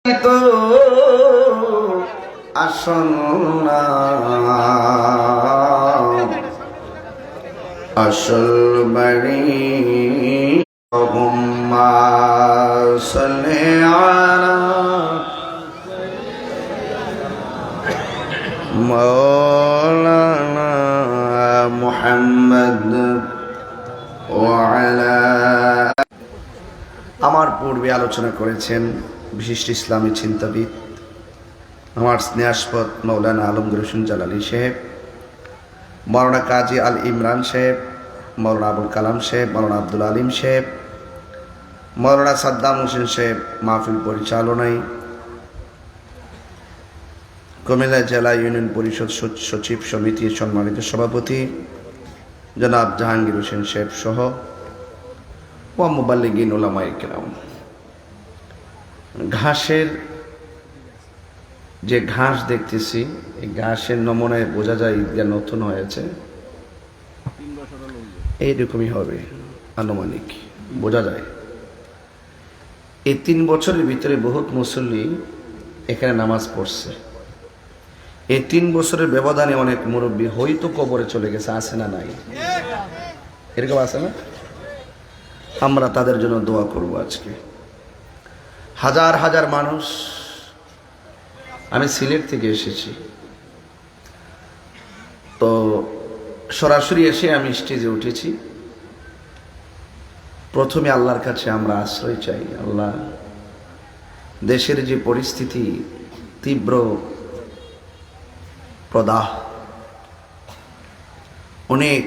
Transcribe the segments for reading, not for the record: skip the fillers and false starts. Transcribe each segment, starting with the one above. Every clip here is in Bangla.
তো আসন না আসল বাড়ি হুম্মা সাল্লি আলা মাওলানা মুহাম্মদ ওয়া আলা। আমার পূর্বে আলোচনা করেছেন বিশিষ্ট ইসলামী চিন্তাবিদ আমার স্নেহাস্পদ মৌলানা আলমগীর হোসেন জালালী সাহেব, মৌলানা কাজী আল ইমরান সাহেব, মৌলানা আবুল কালাম সাহেব, মৌলানা আব্দুল আলিম সাহেব, মৌলানা সাদ্দাম হোসেন সাহেব মাহফিল পরিচালনায়, কুমিল্লা জেলা ইউনিয়ন পরিষদ সচিব সমিতির সম্মানিত সভাপতি জনাব জাহাঙ্গীর হোসেন সাহেব সহ ওয়া মুবাল্লিগিন উলামায়ে কেরাম। ঘাসের যে ঘাস দেখতেছি, এই ঘাসের নমুনায় বোঝা যায় ঈদগাহ নতুন হয়েছে, এইরকমই হবে আনুমানিক বোঝা যায়। এই 3 বছরের ভিতরে বহুত মুসল্লি এখানে নামাজ পড়ছে। এই 3 বছরের ব্যবধানে অনেক মুরব্বী হয়তো কবরে চলে গেছে, আছে না নাই? এরকম আছে না? আমরা তাদের জন্য দোয়া করব। আজকে হাজার হাজার মানুষ, আমি সিলেট থেকে এসেছি, তো সরাসরি এসে আমি স্টেজে উঠেছি। প্রথমে আল্লাহর কাছে আমরা আশ্রয় চাই। আল্লাহ, দেশের যে পরিস্থিতি, তীব্র প্রদাহ, অনেক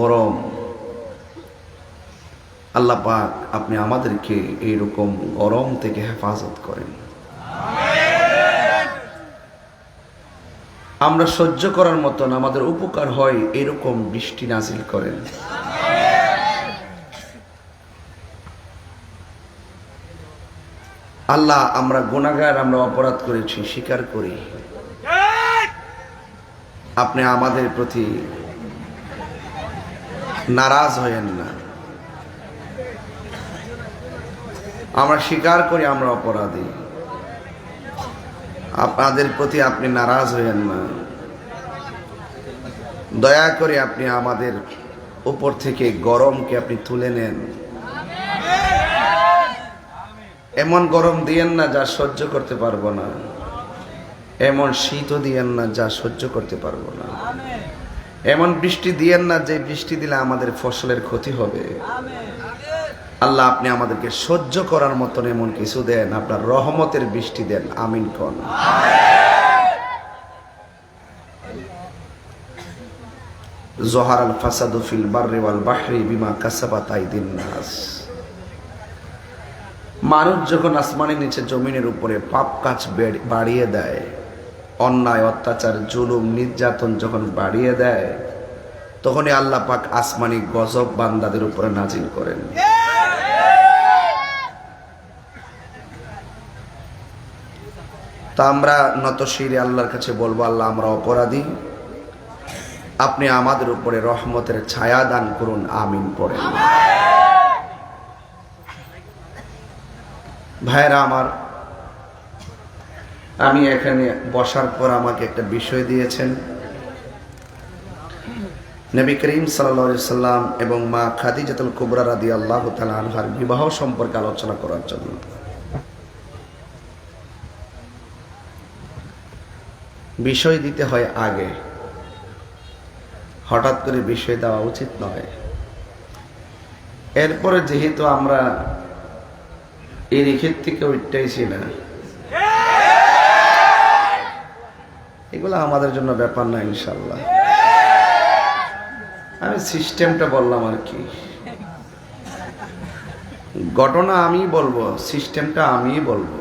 গরম, আল্লাহ পাক আপনি আমাদেরকে এইরকম গরম থেকে হেফাজত করেন। আমরা সহ্য করার মতন, আমাদের উপকার হয় এরকম বৃষ্টি নাজিল করেন। আল্লাহ, আমরা গুনাহগার, আমরা অপরাধ করেছি, স্বীকার করি। আপনি আমাদের প্রতি নারাজ হয়েন না। আমরা স্বীকার করি আমরা অপরাধী, আপনাদের প্রতি আপনি নারাজ হয়েন না। দয়া করে আপনি আমাদের উপর থেকে গরমকে আপনি তুলে নেন। এমন গরম দিয়েন না যা সহ্য করতে পারবো না, এমন শীতও দিয়েন না যা সহ্য করতে পারবো না, এমন বৃষ্টি দিয়েন না যে বৃষ্টি দিলে আমাদের ফসলের ক্ষতি হবে। আল্লাহ, আপনি আমাদেরকে সহ্য করার মতন এমন কিছু দেন, আপনার রহমতের বৃষ্টি দেন। আমিন কোন। জহারাল ফাসাদু ফিল বাররি ওয়াল বাহরি বিমা কাসাবাত আইদিন নাস। মানুষ যখন আসমানের নিচে জমিনের উপরে পাপ কাজ বাড়িয়ে দেয়, অন্যায় অত্যাচার জুলুম নির্যাতন যখন বাড়িয়ে দেয়, তখনই আল্লাহ পাক আসমানি গজব বান্দাদের উপরে নাজিল করেন। তা আমরা নতশিরে আল্লাহর কাছে বলবো, আল্লাহ, আমরা অপরাধী, আপনি আমাদের উপরে রহমতের ছায়া দান করুন। আমিন পড়েন। ভাইরা আমার, আমি এখানে বসার পর আমাকে একটা বিষয় দিয়েছেন, নবী করিম সাল্লাল্লাহু আলাইহি সাল্লাম এবং মা খাদিজাতুল কুবরা রাদিয়াল্লাহু তাআলা আনহার বিবাহ সম্পর্কে আলোচনা করার জন্য। বিষয় দিতে হয় আগে, হঠাৎ করে বিষয় দেওয়া উচিত নয়। এরপরে যেহেতু আমরা এই রেখের থেকে উঠতেইছি না, এগুলো আমাদের জন্য ব্যাপার না ইনশাল্লাহ। আমি সিস্টেমটা বললাম আর কি, ঘটনা আমি বলবো, সিস্টেমটা আমি বলবো।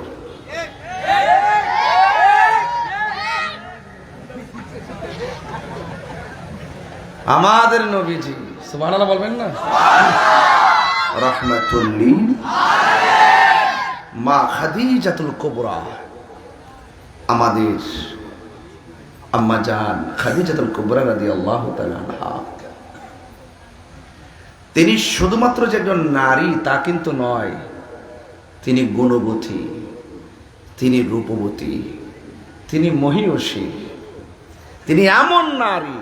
আমাদের নবীজি সুবহানাল্লাহ বলবেন না, রাহমাতুল লিল মা খাদিজাতুল কুবরা, আমাদের আম্মা জান খাদিজাতুল কুবরা রাদিয়াল্লাহু তাআলা আনহা, তিনি শুধুমাত্র যে একজন নারী তা কিন্তু নয়, তিনি গুণবতী, তিনি রূপবতী, তিনি মহিয়সী, তিনি এমন নারী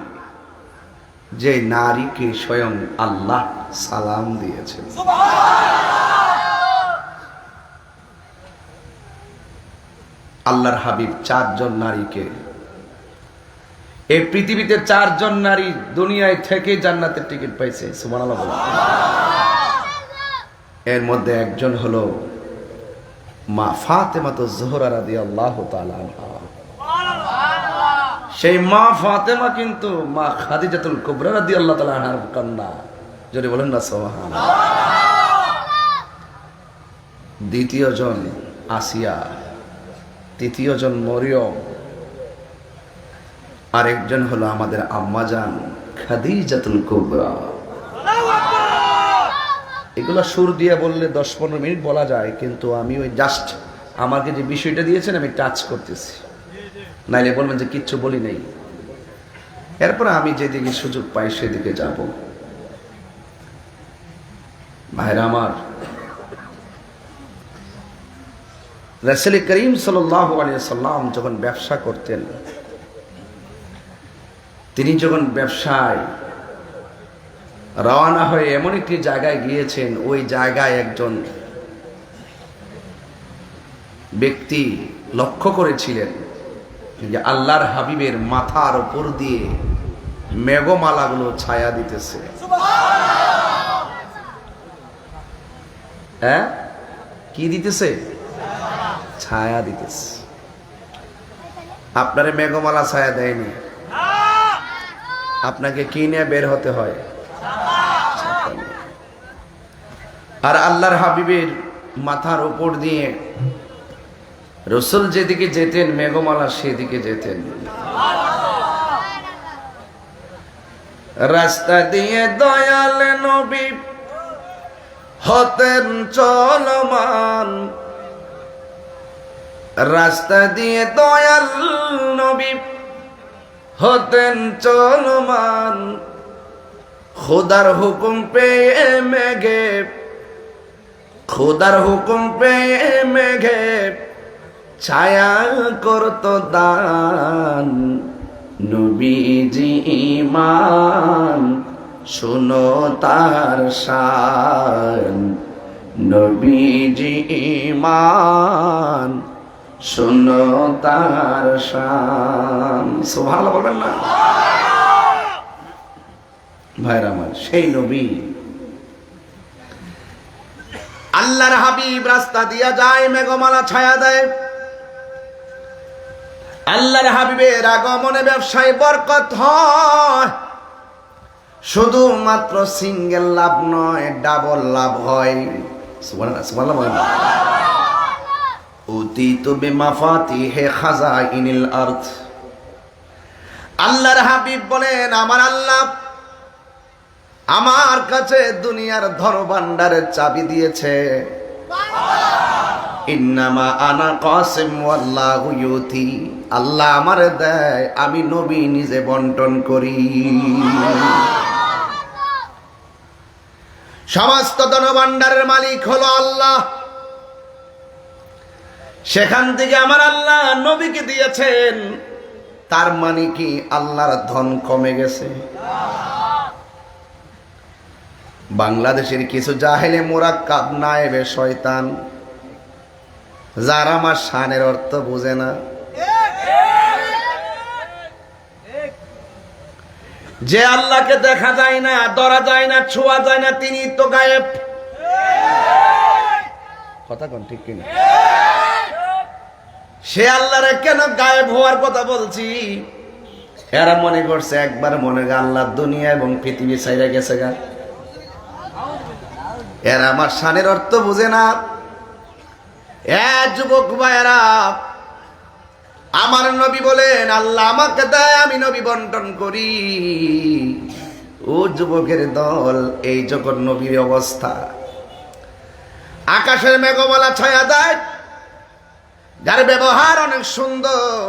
যে নারীকে স্বয়ং আল্লাহ সালাম দিয়েছেন। আল্লাহর হাবিব চারজন নারীকে, এই পৃথিবীতে চারজন নারী দুনিয়ায় থেকে জান্নাতের টিকিট পাইছে, সুবহানাল্লাহ। এর মধ্যে একজন হলো মা ফাতেমাতুজ জোহরা রাদিয়াল্লাহু তাআলা আনহা। সেই মা ফাতেমা কিন্তু মা খাদিজাতুল কুবরা রাদিয়াল্লাহু তাআলা আনহার কন্যা। যদি বলেন না সুবহানাল্লাহ। দ্বিতীয় জন আসিয়া, তৃতীয় জন মরিয়ম, আরেকজন হলো আমাদের আম্মাজান খাদিজাতুল কুবরা। এগুলো সুর দিয়ে বললে 10-15 মিনিট বলা যায়, কিন্তু আমি ওই জাস্ট আমাকে যে বিষয়টা দিয়েছেন আমি টাচ করতেছি, নাইলে বলবেন যে কিচ্ছু বলি নেই। এরপরে আমি যেদিকে সুযোগ পাই সেদিকে যাব। ভাইরা আমার, রাসূল করিম সাল্লাল্লাহু আলাইহি ওয়াসাল্লাম যখন ব্যবসা করতেন, তিনি যখন ব্যবসায় রওনা হয়ে এমন একটি জায়গায় গিয়েছেন, ওই জায়গায় একজন ব্যক্তি লক্ষ্য করেছিলেন যে আল্লাহর হাবিবের মাথার উপর দিয়ে মেঘমালাগুলো ছায়া দিতেছে। হ্যাঁ, কি দিতেছে? ছায়া দিতেছে। আপনারে মেঘমালা ছায়া দেয়নি, আপনাকে কি নিয়ে বের হতে হয়? আর আল্লাহর হাবিবের মাথার উপর দিয়ে রাসূল যেদিকে যেতেন মেঘমালা সেদিকে যেতেন। রাস্তা দিয়ে দয়াল নবী হতেন চলমান, রাস্তা দিয়ে দয়াল নবী হতেন চলমান। খোদার হুকুম পেয়ে মেঘে, খোদার হুকুম পেয়ে মেঘে ছায়া করত দান। নবীজি ঈমান শুনো তার শান, নবীজি ঈমান শুনো তার শান। সুবহানাল্লাহ বলবেন না ভাইরা আমার? সেই নবী আল্লাহর হাবিব রাস্তা দিয়া যায়, মেঘমালা ছায়া দেয়। আল্লাহর হাবিবের আগমনে ব্যবসায় বরকত হয়। শুধুমাত্র সিঙ্গেল লাভ নয়, ডাবল লাভ হয়। সুবহানাল্লাহ, সুবহানাল্লাহ বলেন। উতিতু বিমাফাতিহি খাযাইনিল আরদ। আল্লাহর হাবিব বলেন, আমার আল্লাহ আমার কাছে দুনিয়ার ধনভাণ্ডারের চাবি দিয়েছে। ইন্নামা আনা কাসিম ওয়াল্লাহু ইউতি। আল্লাহ আমারে দেয়, আমি নবী নিজে বন্টন করি। সমস্ত ধনভাণ্ডারের মালিক হলো আল্লাহ। সেখান থেকে আমার আল্লাহ নবীকে দিয়েছেন। তার মানে কি আল্লাহর ধন কমে গেছে? বাংলাদেশের কিছু জাহেলে মুরাক্কাব নায়েবে শয়তান, যারা আমার শানের অর্থ বুঝে না, যে আল্লাহকে দেখা যায় না, ধরা যায় না, ছোঁয়া যায় না, তিনি তো গায়েব। কথা কোন ঠিক কিনা? সে আল্লাহরে কেন গায়েব হওয়ার কথা বলছি? এরা মনে করছে একবার মনে গা আল্লাহ দুনিয়া এবং পৃথিবী ছাইরা গেছে গা। এরা আমার শানের অর্থ বুঝে না। যুবক ভাইয়েরা, আমার নবী বলেন আল্লাহ আমাকে দেয়, আমি নবী বন্টন করি। ও যুবকের দল, এই যখন নবীর অবস্থা, আকাশের মেঘমালা ছায়া দেয়, যার ব্যবহার অনেক সুন্দর,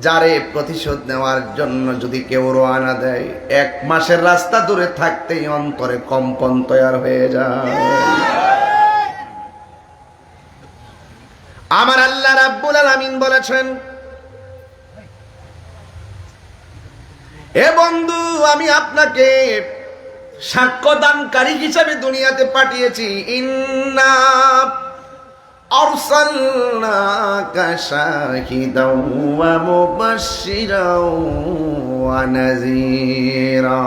যারে প্রতিশোধ নেওয়ার জন্য যদি কেউ রওনা দেয়, 1 মাসের রাস্তা দূরে থাকতেই অন্তরে কম্পন তৈরি হয়ে যায়। আমার আল্লাহ রাব্বুল আলামিন বলেছেন, এ বন্ধু আমি আপনাকে সাক্ষ্যদানকারী হিসেবে দুনিয়াতে পাঠিয়েছি। ইন্না আরসালনাকা শাহিদাও ওয়া মুবাশশিরাও ওয়া নাযীরা।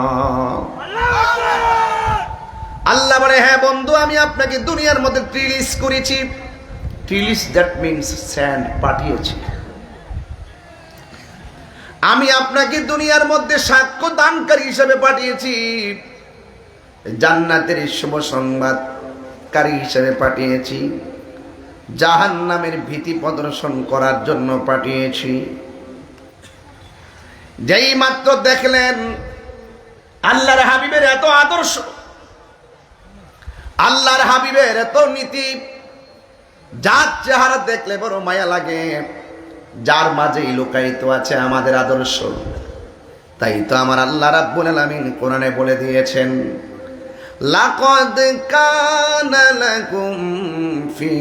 আল্লাহ বলে, হ্যাঁ বন্ধু আমি আপনাকে দুনিয়ার মধ্যে রিলিজ করেছি। রিলিজ দ্যাট মিনস সেন্ড, পাঠিয়েছি। আমি আপনাকে দুনিয়ার মধ্যে সাক্ষ্য দানকারী হিসেবে পাঠিয়েছি, জান্নাতের শুভ সংবাদকারী হিসেবে পাঠিয়েছি, জাহান্নামের ভীতি প্রদর্শন করার জন্য পাঠিয়েছি। যেই মাত্র দেখলেন আল্লাহর হাবিবের এত আদর্শ, আল্লাহর হাবিবের এত নীতি, যার চেহারা দেখলে বড় মায়া লাগে, যার মাঝেই লুকায়িত আছে আমাদের আদর্শ। তাই তো আমার আল্লাহ রাব্বুল আলামিন কোরআনে বলে দিয়েছেন, লাকাদ কানা লাকুম ফি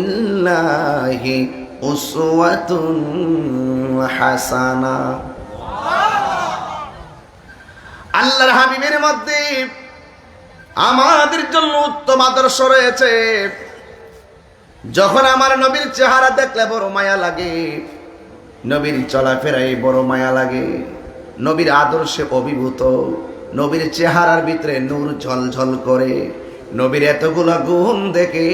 রাসূলিল্লাহি উসওয়াতুন হাসানা। আল্লাহর হাবিবের মধ্যে আমাদের জন্য উত্তম আদর্শ রয়েছে। যখন আমার নবীর চেহারা দেখলে বড় মায়া লাগে, নবীর চলাফেরায় বড় মায়া লাগে, নবীর আদর্শে অভিভূত, নবীর চেহারার ভিতরে নূর ঝলঝল করে, নবীর এতগুলো গুণ দেখে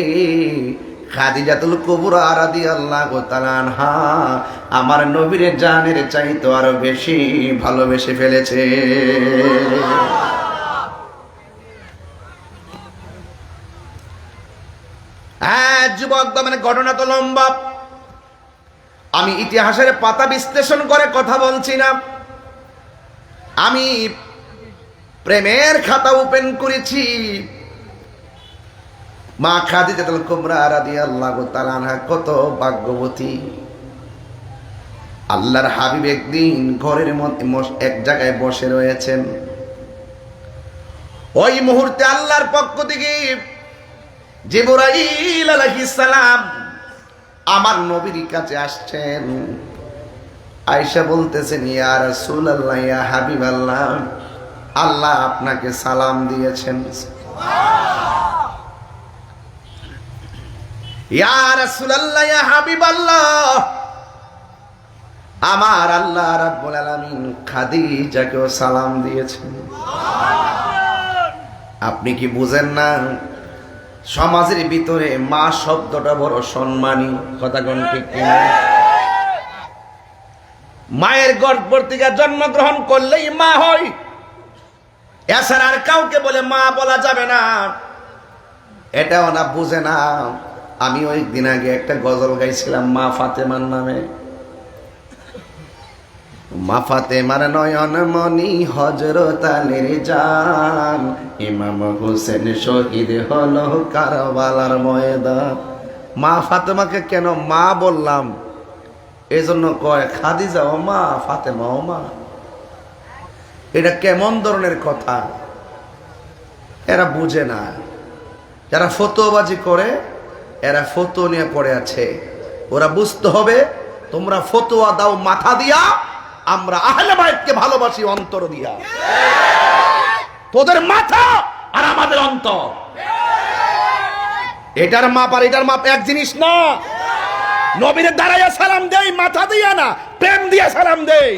খাদিজাতুল কুবরা রাদিয়াল্লাহু তাআলা আনহা আমার নবীর জানের চাইতে আরো বেশি ভালোবেসে ফেলেছে। যুবক, মানে ঘটনা তো লম্বা, আমি ইতিহাসের পাতা বিশ্লেষণ করে কথা বলছি না। আমি প্রেমের খাতা ওপেন করেছি। মা খাদিজাতুল কুবরা রাদিয়াল্লাহু তাআলা আনহা কত ভাগ্যবতী। আল্লাহর হাবিব একদিন ঘরের মধ্যে এক জায়গায় বসে রয়েছেন। ওই মুহূর্তে আল্লাহর পক্ষ থেকে জিবরাইল আলাইহিস সালাম আমার নবীর কাছে আসছেন। আয়েশা বলতেছেন, ইয়া রাসূলুল্লাহ, ইয়া হাবিবাল্লাহ, আল্লাহ আপনাকে সালাম দিয়েছেন। ইয়া রাসূলুল্লাহ, ইয়া হাবিবাল্লাহ, আমার আল্লাহ রাব্বুল আলামিন খাদিজাকেও সালাম দিয়েছেন। আপনি কি বুঝেন না সমাজের ভিতরে মা শব্দটা বড় সম্মানী? কথা কোন ঠিক কিনা? মায়ের গর্ভ থেকে জন্মগ্রহণ করলেই মা হয়, এছাড়া আর কাউকে বলে মা বলা যাবে না। এটাও না বুঝে না। আমি ওই দিন আগে একটা গজল গাইছিলাম মা ফাতেমার নামে। মা ফাতেমার নয়ন মনি হযরত আলীর জান, ইমাম হোসেন শহীদ হলো কারবালার ময়দান। মা ফাতেমাকে কেন মা বললাম? এজন্য কয় খাদিজা ও মা, ফাতেমা ও মা। এটা কেমন ধরনের কথা? এরা বুঝে না। যারা ফতোয়াবাজি করে এরা ফতোয়া নিয়ে পড়ে আছে। ওরা বুঝতে হবে, তোমরা ফতোয়া দাও মাথা দিয়া, আমরা আহলে বাইতকে ভালোবাসি অন্তর দিয়া। তোদের মাথা আর আমাদের অন্তর, এটার মাপ আর এটার মাপ এক জিনিস না। নবীর দাঁড়াইয়া সালাম দেই মাথা দিয়া না, প্রেম দিয়া সালাম দেই।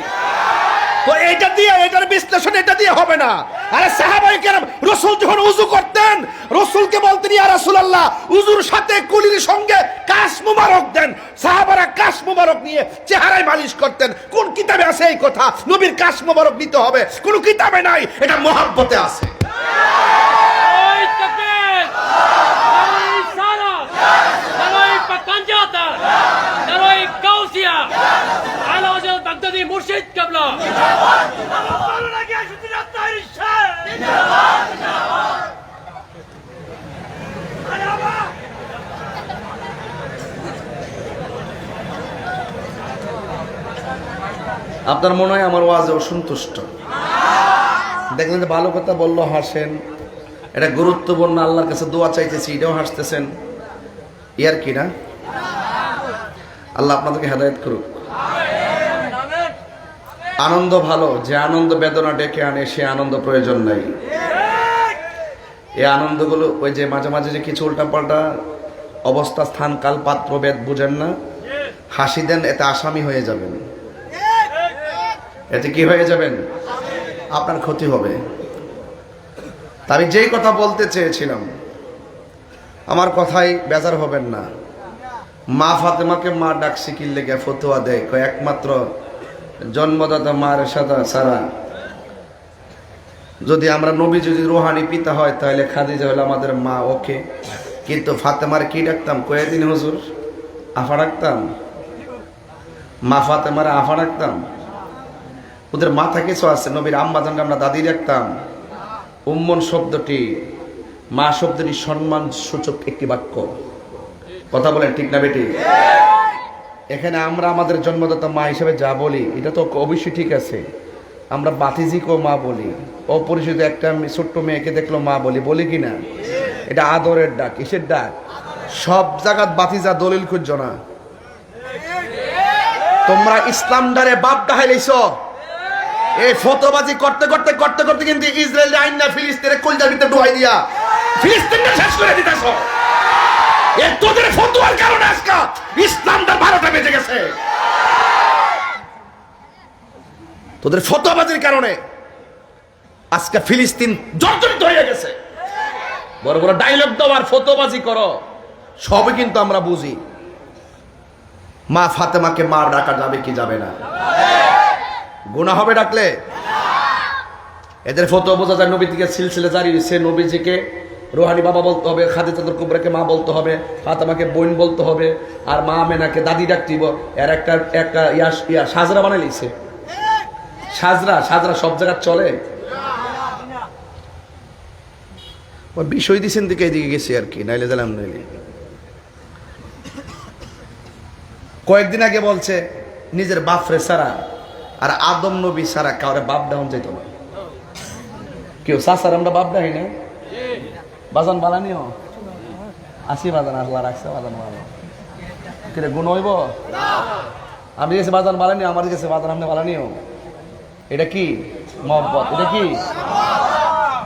তো এটা দিয়ে, এটার বিশ্লেষণ এটা দিয়ে হবে না। আরে সাহাবায়ে কেরাম রাসূল যখন ওযু করতেন, রাসূলকে বলতেন, ইয়া রাসূলুল্লাহ, ওযুর সাথে কুলির সঙ্গে কাশ মুবারক দেন। সাহাবারা কাশ মুবারক নিয়ে চেহারায় মালিশ করতেন। কোন কিতাবে আছে এই কথা? নবীর কাশ মুবারক নিতে হবে, কোন কিতাবে নাই। এটা মহব্বতে আছে। ওই তাকবীর, ওই সালাত, ওই পাঞ্জাতা, ওই গাউসিয়া, আলা ওয়াজল বাগদাদি মুর্শিদ কিবলা। ভালো লাগে সুতিরাত তাহির শাহ। জিন্দাবাদ, জিন্দাবাদ। আলাবা। আপনার মনে হয় আমার ওয়াজে অসন্তুষ্ট? দেখলেন যে ভালো কথা বললো হাসেন, এটা গুরুত্বপূর্ণ, আল্লাহর কাছে দোয়া চাইতেছি, এটাও হাসতেছেন। ইয়ার কি না? আল্লাহ আপনাদেরকে হেদায়েত করুক। আনন্দ ভালো, যে আনন্দ বেদনা ডেকে আনে সে আনন্দ প্রয়োজন নাই। এই আনন্দগুলো ওই যে মাঝে মাঝে যে কিছু উল্টাপাল্টা অবস্থা, স্থান, কাল, পাত্র, ভেদ বুঝেন না, হাসি দেন, এতে আসামি হয়ে যাবেন। এতে কি হয়ে যাবেন? আপনার ক্ষতি হবে। তা আমি যেই কথা বলতে চেয়েছিলাম, আমার কথাই বেজার হবেন না। মা ফাতেমাকে মা ডাকছি কি লেগে ফতোয়া দেয়, কয় একমাত্র জন্মদাতা মার সাদা সারা, যদি আমরা নবী যদি রুহানি পিতা হয় তাহলে খাদিজা হলো আমাদের মা, ওকে। কিন্তু ফাতেমার কি ডাকতাম? কয়েকদিন হুজুর আফা ডাকতাম, মা ফাতেমার আফা ডাকতাম। ওদের মাথা কিছু আছে, নবীর আম্মা জানকে আমরা দাদি ডাকতাম। উম্মন শব্দটি, মা শব্দটি সম্মান সূচক একটি বাক্য। কথা বলেন ঠিক না বেটি? এখানে আমরা আমাদের জন্মদাতা মা হিসেবে যা বলি এটা তো অবশ্যই ঠিক আছে। আমরা বাতিজিকেও মা বলি, অপরিচিত একটা ছোট্ট মেয়েকে দেখলো মা বলি, বলি কি না? এটা আদরের ডাক, কিসের ডাক? সব জায়গাত বাতিজা দলিল খুঁজছ না। তোমরা ইসলাম ডারে বাপ ডাহাইলেছ। এই ফতোবাজি করতে করতে করতে করতে কিন্তু ইসরায়েল আইন না ফিলিস্তিনের কলজার ভিতরে ঢুকাই দিয়া ফিলিস্তিনকে শেষ করে দিতেছ। এই তোদের ফতোয়ার কারণে আজকে ইসলামটা 12টা বেজে গেছে। তোদের ফতোয়াবাজির কারণে আজকে ফিলিস্তিন জর্জরিত হয়ে গেছে। বড় বড় ডায়লগ দাও আর ফতোয়াবাজি করো, সবই কিন্তু আমরা বুঝি। মা ফাতেমাকে মা ডাকা যাবে কি যাবে না? গুনাহ হবে ডাকলে? এদের ফতোয়া বোঝা যায় নবী থেকে সিলসিলা জারি হয়েছে। নবীজিকে রুহানি বাবা বলতে হবে, খাদিজাতুল কুবরাকে মা বলতে হবে, ফাতেমাকে বোন বলতে হবে, আর মা আমেনাকে দাদি ডাকতিব। এর একটা সাজরা বানাই লিছে। সাজরা সব জায়গায় চলে। বিষয় দিচ্ছেন দিকে এদিকে গেছি আর কি, নাইলে দিলাম নাইলে। কয়েকদিন আগে বলছে নিজের বাপরে সারা আর আদম নবী সারা কাউরে বাপ ডাউন যেত না। কেউ সাসার আমরা বাপ ডাই না। বাজান বালানিও আসি, বাজান আল্লাহ রাখছে, বাজান বালা কিরে গুণ হইব? আমি গেছি বাজান বালানি, আমার গেছে বাজান আপনি বালানিও। এটা কি মহব্বত? এটা কি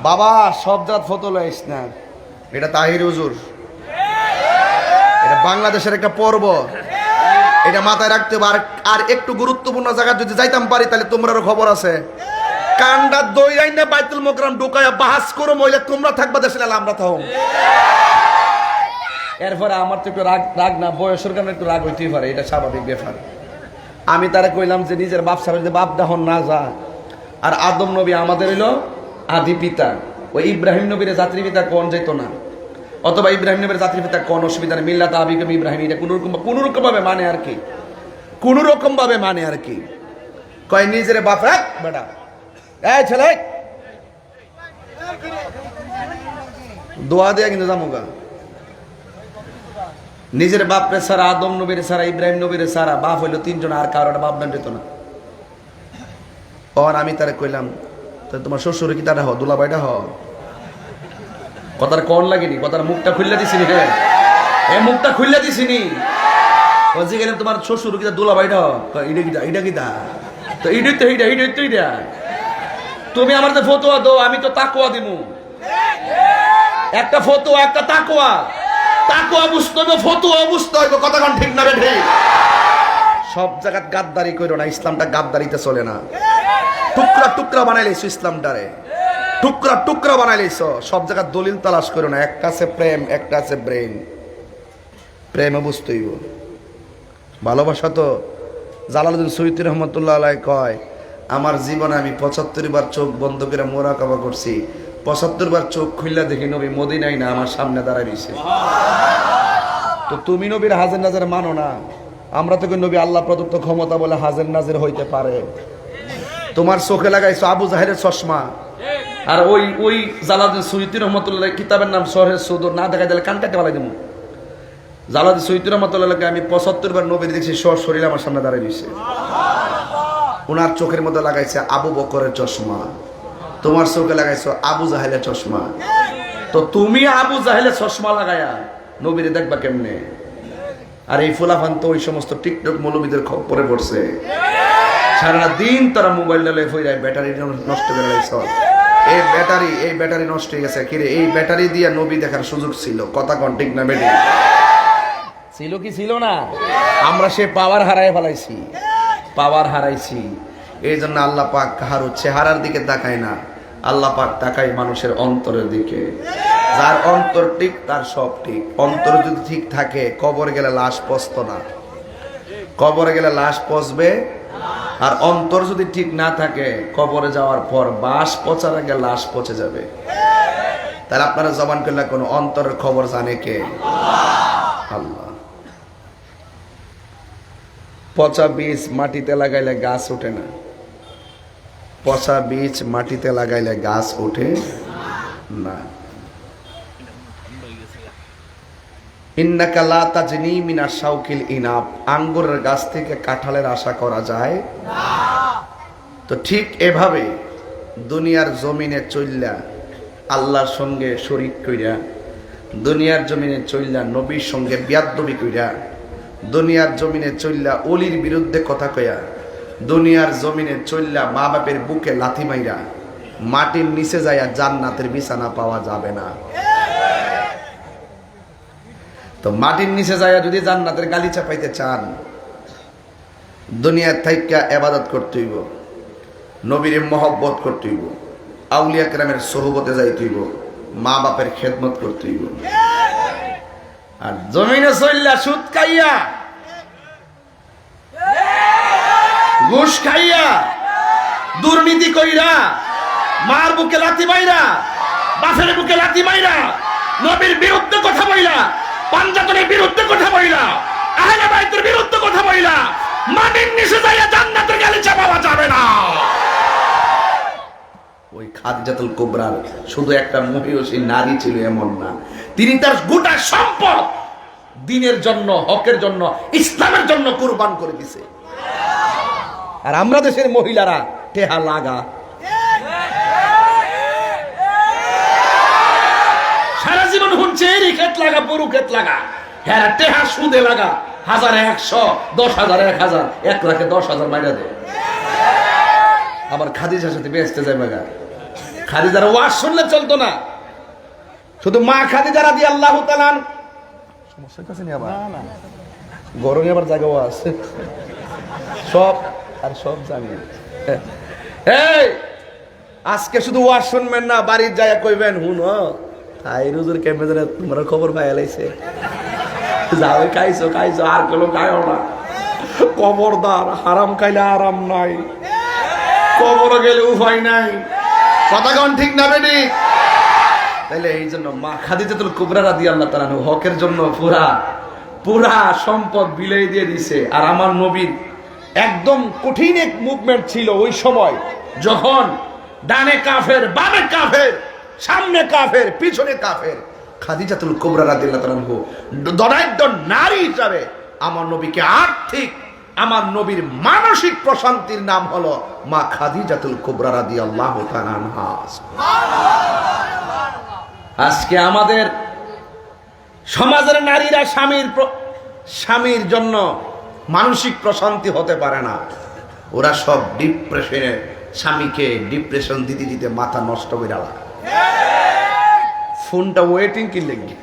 বাবা? সব জাত ফটো লাইস না। এটা তাহির হুজুর, এটা বাংলাদেশের একটা পর্ব, এটা মাথায় রাখতে হবে। আর একটু গুরুত্বপূর্ণ জায়গা যদি যাইতাম পারি তাহলে তোমরারও খবর আছে। কান্ডা দই আইনা বাইতুল মোকরাম ঢুকায়া বাহাস করো, মহিলা তোমরা থাকবা দেশে, আমরা থাকব। এরপরে আমার তো একটু রাগ না, বয়সের কারণে একটু রাগ হইতেই পারে, এটা স্বাভাবিক ব্যাপার। আমি তারা কইলাম যে নিজের বাপ সাহেব যদি বাপ দাহন না যা, আর আদম নবী আমাদের হইল আদি পিতা, ওই ইব্রাহিম নবীর জাতির পিতা কোন যেত না, অথবা ইব্রাহিম নবীর জাতির পিতা কোন অসুবিধা নেই, মিল্লাত আবিকুম ইব্রাহিম, এটা কোনোরকম ভাবে মানে আর কি, কোনোরকম ভাবে মানে আর কি। কয় নিজের বাপ রাখ বেটা, এই ছেলে দোয়া দেয়া কিন্তু জামুগা। নিজের বাপরে সারা, আদম নবীর সারা, ইব্রাহিম নবীর সারা, বাপ হইলো 3 জন, আর কারোর বাপ দান দিত না। আর আমি তারে কইলাম তোমার শ্বশুর কি তারা হ দুলাভাইটা হ? কথার কন লাগেনি, কথার মুখটা খুললে দিছিনি। হ্যাঁ এই মুখটা খুললে দিছিনি। বলছি গেলাম তোমার শ্বশুর কি দুলাভাইটা হ? এটা কিটা, এটা কিটা, তো ইডই তো এইটা, ইডই তো এইটা। তুমি আমার তো ফতোয়া দাও, আমি তো তাকওয়া দিমু। একটা ফতোয়া, একটা তাকওয়া। তাকওয়া বুঝতে হবে, ফতোয়া বুঝতে হবে। কথা কোন ঠিক না রে? ঠিক। সব জায়গায় গাদ্দারি করো না, ইসলামটা গাদ্দারিতে চলে না। টুকরা টুকরা বানাই লাইছো ইসলামটারে, টুকরা টুকরা বানাই লাইছো। সব জায়গায় দলিল তালাশ করো না। একটা আছে প্রেম, একটা আছে ব্রেন। প্রেমে বুঝতে হইব। ভালোবাসা তো জালালউদ্দিন সৈয়দী রহমতুল্লাহ আলাইহি কয়, আমার জীবনে আমি 75 বার চোখ বন্ধ করে মোরাকাবা করছি, 75 বার চোখ খুললা দেখি নবী মদিনায় না আমার সামনে দাঁড়ায় রইছে। তো তুমি নবীর হাজির নাজির মানো না, আমরা তো নবী আল্লাহ প্রদত্ত ক্ষমতা বলে হাজির নাজির হইতে পারে। তোমার চোখে লাগাইছো আবু জাহেলের চশমা, আর ওই জালালউদ্দিন সৈয়দী রহমতুল্লাহ কিতাবের নাম শরহে সুদূর, না দেখা দিলে কান কাটতে পালাই দেবো। জালালউদ্দিন সৈয়দী রহমতুল্লাহকে আমি 75 বার নবীর দেখছি, শরীর আমার সামনে দাঁড়ায় রইছে। ওনার চোখের মধ্যে লাগাইছে আবু বকরের চশমা, তোমার চোখে লাগাইছো আবু জাহেলের চশমা। তো তুমি আবু জাহেলের চশমা লাগায়া নবীরে দেখবা কেমনে? আর এই ফুলাফান তো ওই সমস্ত টিকটক মৌলবীদের খপ্পরে পড়ছে। সারা দিন তারা মোবাইল ডালে ফইরায় ব্যাটারি নষ্ট করে লাইছে। এই ব্যাটারি নষ্ট হয়ে গেছে। কিরে, এই ব্যাটারি দিয়া নবী দেখার সুযোগ ছিল, কথা কোন ঠিক না বেটি? ছিল কি ছিল না? আমরা সে পাওয়ার হারাইছি। এই জন্য আল্লাহ পাক কাহার চেহারার দিকে তাকায় না, আল্লাহ পাক তাকায় মানুষের অন্তরের দিকে। যার অন্তর ঠিক তার সব ঠিক। অন্তর যদি ঠিক থাকে কবরে গেলে লাশ পচত না, কবরে গেলে লাশ পচবে। আর অন্তর যদি ঠিক না থাকে কবরে যাওয়ার পর বাস পচার আগে লাশ পচে যাবে। তাহলে আপনারা জবান করলে কোন অন্তরের খবর জানে কে? আল্লাহ। পচা বীজ মাটিতে লাগাইলে গাছ ওঠে না, পচা বীজ মাটিতে লাগাইলে গাছ ওঠে না। ইন্নাকা লা তাজনি মিনা শাউকিল ইনাব, আঙ্গুরের গাছ থেকে কাঁঠালের আশা করা যায় না। তো ঠিক এভাবে দুনিয়ার জমিনে চইল্লা আল্লাহর সঙ্গে শরীক কইরা, দুনিয়ার জমিনে চইল্লা নবীর সঙ্গে বিয়াদবি কইরা, দুনিয়ার জমিনে চইল্লা অলির বিরুদ্ধে কথা কয়া, দুনিয়ার জমিনে চইল্লা মা বাপের বুকে লাথি মাইরা মাটির নিচে যাইয়া জান্নাতের বিছানা পাওয়া যাবে না। তো মাটির নিচে যাইয়া যদি জান্নাতের গালিচা পাইতে চান, দুনিয়ার থাইকা ইবাদত করতে হইব, নবীর মহব্বত করতে হইব, আউলিয়া কেরামের সোহবতে যাইতে হইব, মা বাপের খেদমত করতে হইব। আর জমিনে চইল্লা সুদ খাইয়া, ঘুষ খাইয়া, দুর্নীতি কইরা, মার বুকে লাথি মাইরা, বাপের বুকে লাথি মাইরা, নবীর বিরুদ্ধে কথা বইলা, পাঞ্জাতনের বিরুদ্ধে কথা বইলা, আহলে বাইতের বিরুদ্ধে কথা বইলা মাটির নিচে যাইয়া জান্নাতের গালিচা পাওয়া যাবে না। ওই খাদিজাতুল কুবরার শুধু একটা মহিয়সী নারী ছিল এমন না, তিনি তার গোটা সম্পদ দ্বীনের জন্য, হকের জন্য, ইসলামের জন্য কুরবান করে দিয়েছে। আর আমরা দেশের মহিলারা টেহা লাগা, সারা জীবন শুনছে এরই ক্ষেত লাগা, পুরু ক্ষেত লাগা, হ্যাঁ টেহা সুদে লাগা, 1000 100 10,000 1000 1 লাখে 10,000 মাইরা দে। আবার খাদিজার সাথে বেচতে যায় বাগা। খাদিজার ওয়াজ শুনলে চলতো না, শুধু মা খাদিজা রাদিয়াল্লাহু তাআলা সমস্যা কাছে নি আবার না গরমে আবার জায়গা ওয়াজ সব আর সব জানি। এই আজকে শুধু ওয়াজ শুনবেন না, বাড়ির যায় কইবেন হুনো তাই রুজুর কেমনে জানে তোমার খবর পাই লাইছে, যাও খাইছো আর কোনো খাইও না। খবরদার, হারাম খাইলে আরাম নাই, কবর গেলে উপায় নাই। কথা কোন ঠিক না বেটি? তাইলে এই জন্য মা খাদিজাতুল কুবরা রাদিয়াল্লাহু তাআলা হকের জন্য পুরা সম্পদ বিলাই দিয়ে দিছে। আর আমার নবীর একদম কঠিন এক মুভমেন্ট ছিল ওই সময়, যখন ডানে কাফের, বামে কাফের, সামনে কাফের, পিছনে কাফের। খাদিজাতুল কুবরা রাদিয়াল্লাহু তাআলা দরাদ্র নারী হিসাবে আমার নবীকে আর্থিক, আমার নবীর মানসিক প্রশান্তির নাম হলো মা খাদিজাতুল কুবরা রাদিয়াল্লাহু তাআলা আনহা। আজকে আমাদের সমাজের নারীরা স্বামীর জন্য মানসিক প্রশান্তি হতে পারে না, ওরা সব ডিপ্রেশনে, স্বামীকে ডিপ্রেশন দিতে দিতে মাথা নষ্ট করে দেওয়া। ফোনটা ওয়েটিং কি লেগে,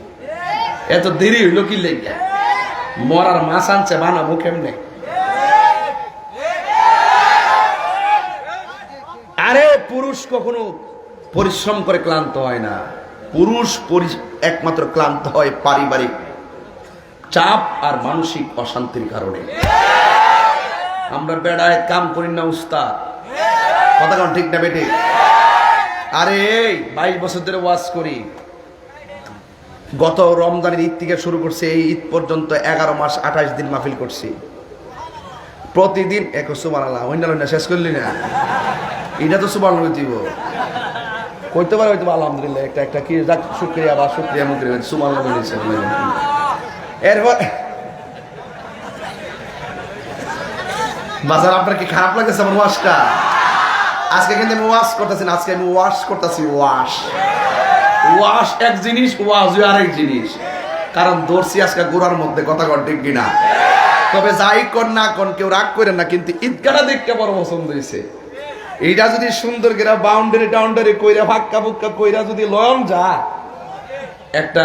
এত দেরি হইলো কি লেগে, মরার মাছ আনছে বানাবো কেমনে? আরে পুরুষ কখনো পরিশ্রম করে ক্লান্ত হয় না, পুরুষ একমাত্র ক্লান্ত হয় পারিবারিক চাপ আর মানসিক অশান্তির কারণে। আমরা বেড়ায় কাম করি না উস্তাদ, কথা কোন ঠিক না বেটি? আরে এই 22 বছর ধরে ওয়াজ করি, গত রমজানের ঈদ থেকে শুরু করছে এই ঈদ পর্যন্ত 11 মাস 28 দিন মাহফিল করছি। প্রতিদিন সুবহানাল্লাহ হইনা শেষ করলি না, এটা তো সুবহানাল্লাহ দিব কইতে পারে, হয়তো আলহামদুলিল্লাহ একটা কি যাক শুকরিয়া বা শুকরিয়া মুকরি সুবহানাল্লাহ বলেছে। এরপর বাজার আপনার কি খারাপ লাগতেছে আমার ওয়াশটা? আজকে কিন্তু আমি ওয়াশ করতেছি না, আজকে আমি ওয়াশ করতেছি। ওয়াশ এক জিনিস, ওয়াজ আরেক জিনিস। কারণ দর্শি আজকে গোড়ার মধ্যে কথা কর ঠিক কিনা। তবে যাই কর না কোন কেউ রাগ করেন না, কিন্তু ঈদগাটা দেখতে বড় পছন্দ হয়েছে। এইটা যদি সুন্দর করে বাউন্ডারি টাউন্ডারি কইরা ফাক্কা ফুক্কা কইরা যদি লন যা একটা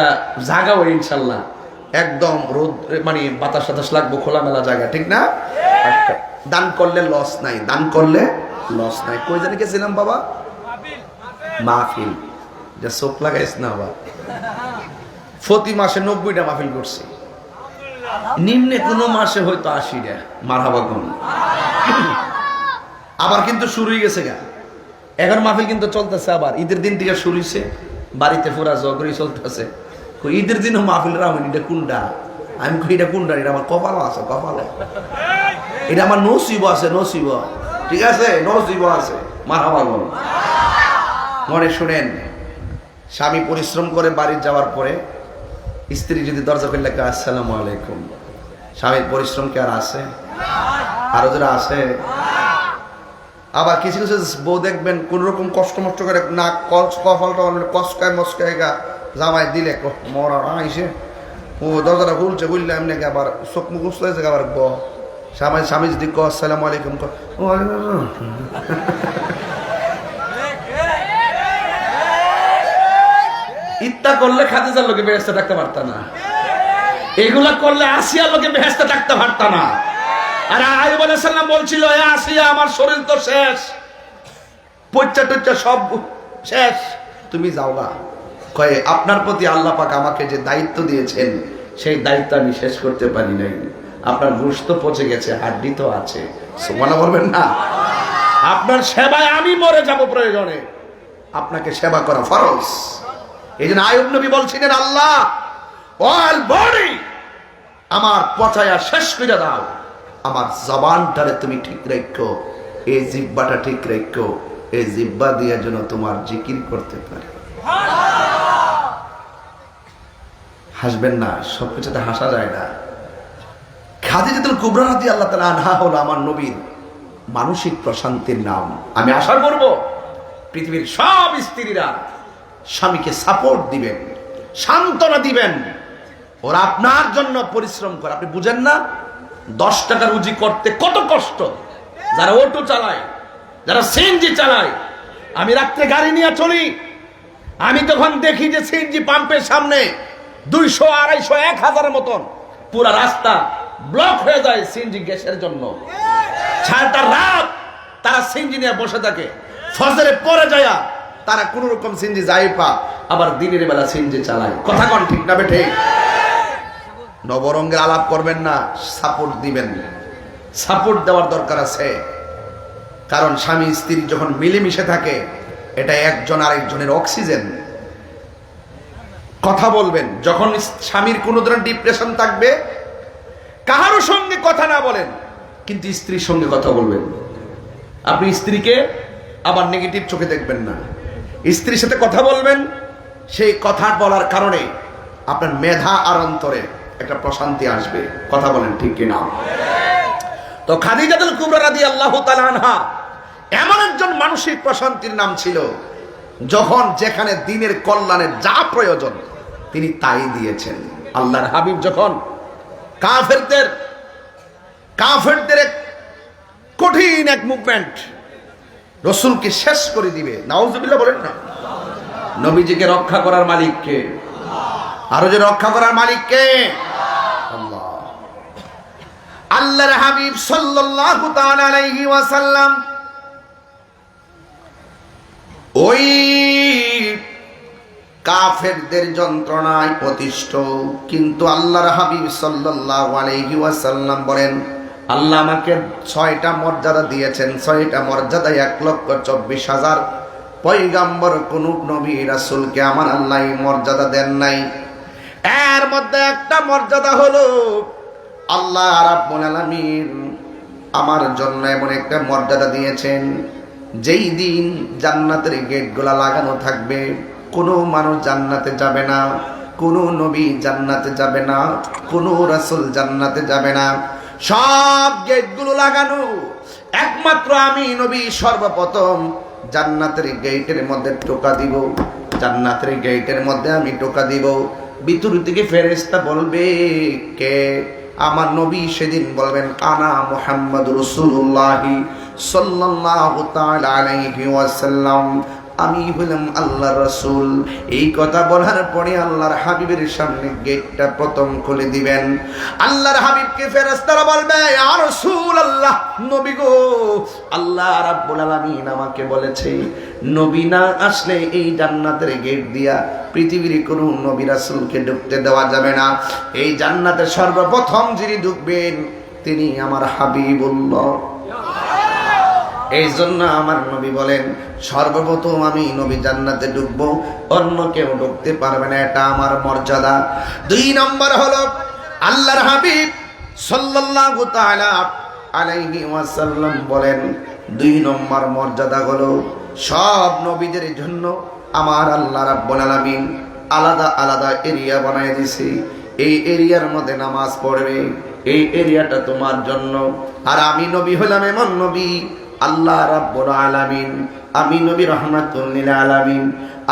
জায়গা হয় ইনশাল্লাহ, একদম রোদ মানে বাতাস টাতাস লাগবো, খোলামেলা জায়গা, ঠিক না? দান করলে লস নাই, দান করলে লস নাই। কই জানি গেছিলাম বাবা? মাহফিল। যা চোখ লাগাইস না বাবা, প্রতি মাসে 90টা মাহফিল করছি, নিম্নে কোনো মাসে হয়তো 80টা। মারহাবা কোন। আবার কিন্তু শুরু হয়ে গেছে গা, এখন মাহফিল কিন্তু চলতেছে। আবার ঈদের দিন থেকে শুরু হয়েছে, বাড়িতে পুরা জগরি চলতেছে। ঈদের দিনও মাহফিল রাখুন, এটা কোনটা? আমি কই এটা কোনটা? এটা আমার কপালও আছে, কপালে এটা আমার নসিব আছে, নসিব, ঠিক আছে, নসিব আছে। মারহাবা কোন। মনে শুনেন, স্বামী পরিশ্রম করে বাড়ি যাওয়ার পরে স্ত্রী যদি দরজা খুললে আসসালামু আলাইকুম, স্বামীর পরিশ্রম কি আর আছে? আরো যারা আছে। আবার কিছু কিছু বউ দেখবেন কোন রকম কষ্ট মষ্ট করে না কফলটা কসকায় মস্কায় গা জামাই দিলে মরা আইসে ও দরজাটা খুলছে, বুঝলে এমনি আবার চোখ মুখ উঠলে আবার স্বামী যদি ক আসসালামু আলাইকুম ইত্যা করলে খাদিজার লোকে বেহেশতে থাকতে পারত না, এগুলা করলে আসিয়ার লোকে বেহেশতে থাকতে পারত না। আর আইয়ুব আলাইহিস সালাম বলছিল, এ আসিয়া আমার শরীর তো শেষ, পচ্চা টচ্চা সব শেষ, তুমি যাও গা। কয়ে আপনার প্রতি আল্লাহ পাক আমাকে যে দায়িত্ব দিয়েছেন সেই দায়িত্ব আমি শেষ করতে পারি নাই। আপনার গোশত পচে গেছে, হাড্ডি তো আছে, সুবহানাল্লাহ বলবেন না? আপনার সেবায় আমি মরে যাব প্রয়োজনে, আপনাকে সেবা করা ফরজ। এই জন্য আইয়ুব নবী বলছিলেন, আল্লাহ অল বডি আমার পচায়া শেষ করে দাও, আমার জবানটারে তুমি ঠিক রাখো, এই জিহ্বাটা ঠিক রাখো, এই জিহ্বা দিয়ে যেন তোমার জিকির করতে পারে। হাসবেন না, সবকিছুতে হাসা যায় না। খাদিজাতুল কুবরা রাদিয়াল্লাহু তাআলা আনহা হলো আমার নবীর মানসিক প্রশান্তির নাম। আমি আশা করব পৃথিবীর সব স্ত্রীরা স্বামীকে সাপোর্ট দিবেন, সান্ত্বনা দিবেন। ওরা আপনার জন্য পরিশ্রম করে, আপনি বুঝেন না 10 টাকা রুজি করতে কত কষ্ট। যারা অটো চালায়, যারা সিএনজি চালায়, আমি রাত্রে গাড়ি নিয়ে চলি, আমি তখন দেখি যে সিএনজি পাম্পের সামনে 200, 250, 1000 মতন পুরা রাস্তা ব্লক হয়ে যায় সিএনজি গ্যাসের জন্য। সারাটা রাত তারা সিএনজি নিয়ে বসে থাকে, ফজরে পরে যায় তারা কোন রকম সিএনজি যাই পা, আবার দিনের বেলা সিএনজি চালায়। কথা কোন ঠিক না বেঠে? নবরঙ্গের আলাপ করবেন না, সাপোর্ট দিবেন। সাপোর্ট দেওয়ার দরকার আছে, কারণ স্বামী স্ত্রী যখন মিলেমিশে থাকে এটা একজন আরেকজনের অক্সিজেন। কথা বলবেন, যখন স্বামীর কোনো ধরনের ডিপ্রেশন থাকবে কাহারও সঙ্গে কথা না বলেন, কিন্তু স্ত্রীর সঙ্গে কথা বলবেন। আপনি স্ত্রীকে আবার নেগেটিভ চোখে দেখবেন না, স্ত্রীর সাথে কথা বলবেন। সেই কথা বলার কারণে আপনার মেধা আর অন্তরে একটা প্রশান্তি আসবে। কথা বলেন ঠিক কিনা? তো খাদিজাতুল কুবরা রাদিয়াল্লাহু তাআলা আনহা এমন একজন মানসিক প্রশান্তির নাম ছিল, যখন যেখানে দ্বীনের কল্যাণের যা প্রয়োজন তিনি তাই দিয়েছেন। আল্লাহর হাবিব যখন কাফেরদের কঠিন এক মুভমেন্ট রাসূলকে শেষ করে দিবে, নাউজুবিল্লাহ বলেন না, নবীজিকে রক্ষা করার মালিক কে? আরো যে রক্ষা করার মালিক কে? আল্লাহ। আল্লাহর হাবিব সাল্লাল্লাহু তাআলা আলাইহি ওয়াসাল্লাম ওই কাফেরদের যন্ত্রণায় অতিষ্ঠ, কিন্তু আল্লাহর হাবিব সাল্লাল্লাহু আলাইহি ওয়াসাল্লাম বলেন, আল্লাহ আমাকে 6টা মর্যাদা দিয়েছেন। 6টা মর্যাদা 1,24,000 পয়গম্বর কোন নবী রাসূলকে আমার আল্লাহ মর্যাদা দেন নাই। এর মধ্যে একটা মর্যাদা হলো আল্লাহ রাব্বুল আলামিন আমার জন্য এমন একটা মর্যাদা দিয়েছেন, যেই দিন জান্নাতের গেটগুলা লাগানো থাকবে, কোনো মানুষ জান্নাতে যাবে না, কোনো নবী জান্নাতে যাবে না, কোনো রাসূল জান্নাতে যাবে না, সব গেটগুলো লাগানো। একমাত্র আমি নবী সর্বপ্রথম জান্নাতের গেটের মধ্যে টোকা দিব, জান্নাতের গেটের মধ্যে আমি টোকা দিব। ভিতর থেকে ফেরেশতা বলবে, কে? আমার নবী সেদিন বলবেন, আনা মুহাম্মাদুর রাসূলুল্লাহ সাল্লাল্লাহু তাআলা আলাইহি ওয়াসাল্লাম, আমি হলাম আল্লাহর রাসূল। এই কথা বলার পরে আল্লাহর হাবিবের সামনে গেটটা প্রথম খুলে দিবেন। আল্লাহর হাবিবকে ফেরেশতারা বলবে, ইয়া রাসূলুল্লাহ, নবী গো, আল্লাহ রাব্বুল আলামিন আমাকে বলেছে নবী না আসলে এই জান্নাতের গেট দিয়া পৃথিবীর কোনো নবী রাসূলকে ঢুকতে দেওয়া যাবে না। এই জান্নাতে সর্বপ্রথম যিনি ঢুকবেন তিনি আমার হাবিবুল্লাহ। এই জন্য আমার নবী বলেন, সর্বপ্রথম আমি নবী জান্নাতে ঢুকবো, অন্য কেউ ঢুকতে পারবে না, এটা আমার মর্যাদা। 2 নম্বর হলো আল্লাহর হাবিব সাল্লাল্লাহু তাআলা আলাইহি ওয়াসাল্লাম বলেন, 2 নম্বর মর্যাদা হলো সব নবীদের জন্য আমার আল্লাহ রাব্বুল আলামিন আলাদা আলাদা এরিয়া বানায় দিয়েছে। এই এরিয়ার মধ্যে নামাজ পড়বে, এই এরিয়াটা তোমার জন্য। আর আমি নবী হলাম এমন নবী, আল্লাহ রাব্বুল আলামিন, আমি নবী রাহমাতুল লিল আলামিন,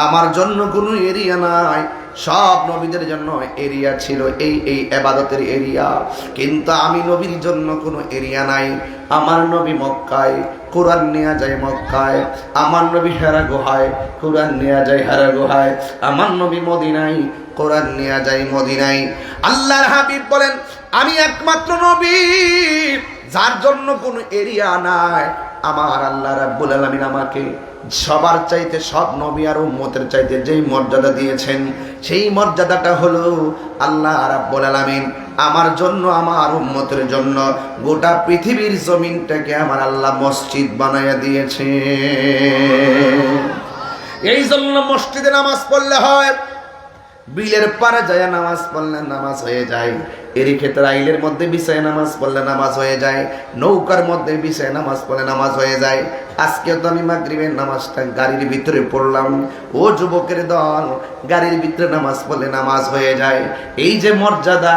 আমার জন্য কোনো এরিয়া নাই। সব নবীদের জন্য এরিয়া ছিল, এই ইবাদতের এরিয়া, কিন্তু আমি নবীর জন্য কোনো এরিয়া নাই। আমার নবী মক্কায়, কোরআন নেওয়া যায় মক্কায়। আমার নবী হেরা গুহায়, কোরআন নেওয়া যায় হেরা গুহায়। আমার নবী মদিনায়, কোরআন নেওয়া যায় মদিনায়। আল্লাহর হাবিব বলেন, আমি একমাত্র নবী যার জন্য কোনো এরিয়া নাই। আমার আল্লাহ রাব্বুল আলামিন আমাকে সবার চাইতে, সব নবী আর উম্মতের চাইতে যেই মর্যাদা দিয়েছেন, সেই মর্যাদাটা হলো আল্লাহ রাব্বুল আলামিন আমার জন্য, আমার উম্মতের জন্য গোটা পৃথিবীর জমিনটাকে আমার আল্লাহ মসজিদ বানায়া দিয়েছে। এই জন্য মসজিদে নামাজ পড়লে হয়, বিলের পারে যায় নামাজ পড়লে নামাজ হয়ে যায়, এরই ক্ষেত্রে আইলের মধ্যে বিছায় নামাজ পড়লে নামাজ হয়ে যায়, নৌকার মধ্যে বিছায় নামাজ পড়লে নামাজ হয়ে যায়। আজকে তো আমি মাগরিবের নামাজটা গাড়ির ভিতরে পড়লাম। ও যুবকের দল, গাড়ির ভিতরে নামাজ পড়লে নামাজ হয়ে যায়। এই যে মর্যাদা,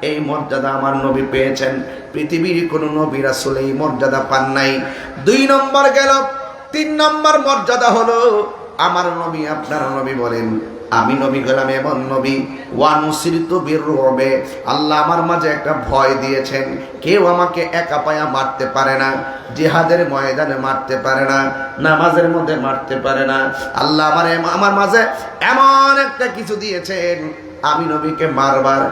এই মর্যাদা আমার নবী পেয়েছেন, পৃথিবীর কোনো নবী রাসূল এই মর্যাদা পান নাই। 2 নম্বর গেল। 3 নম্বর মর্যাদা হলো আমার নবী, আপনার নবী বলেন, আমি নবী হলাম এমন নবী, ওয়ানুসিরতু বিররুবে, আল্লাহ আমার মাঝে একটা ভয় দিয়েছেন, কেউ আমাকে একা পায়া মারতে পারে না, জিহাদের ময়দানে মারতে পারে না, নামাজের মধ্যে মারতে পারে না। আল্লাহ আমার মাঝে এমন একটা কিছু দিয়েছেন, আমি নবীকে মারবার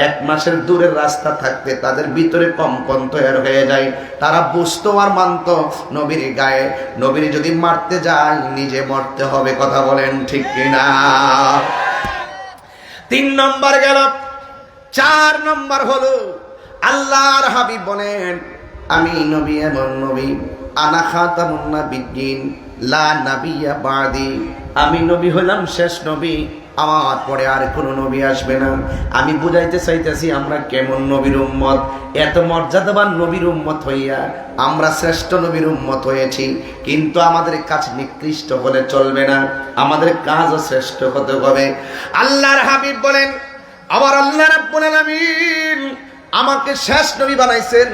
1 মাসের দূরের রাস্তা থাকতে তাদের ভিতরে কম্পন তৈরি হয়ে যায়। তারা বুঝতো আর মানতো নবীর গায়ে নবীর যদি মারতে যায় নিজে মরতে হবে। কথা বলেন ঠিক কিনা? 3 নম্বর গেল। 4 নম্বর হলো আল্লাহর হাবিব বলেন, আমি নবী এমন নবী, আনা খাতামুন নাবিয়্যিন লা নাবিয়্যা বাদি, আমি নবী হলাম শেষ নবী, আমার পরে আর কোনো নবী আসবে না। আমি বুঝাইতে চাইতেছি আমরা কেমন নবীর উম্মত, এত মর্যাদাবান নবীর উম্মত হইয়া আমরা শ্রেষ্ঠ নবীর উম্মত হয়েছি, কিন্তু আমাদের কাজ নিকৃষ্ট হলে চলবে না, আমাদের কাজও শ্রেষ্ঠ হতে হবে। আল্লাহর হাবিব বলেন, আবার আল্লাহ রাব্বুল আলামিন আমাকে শেষ নবী বানাইছেন।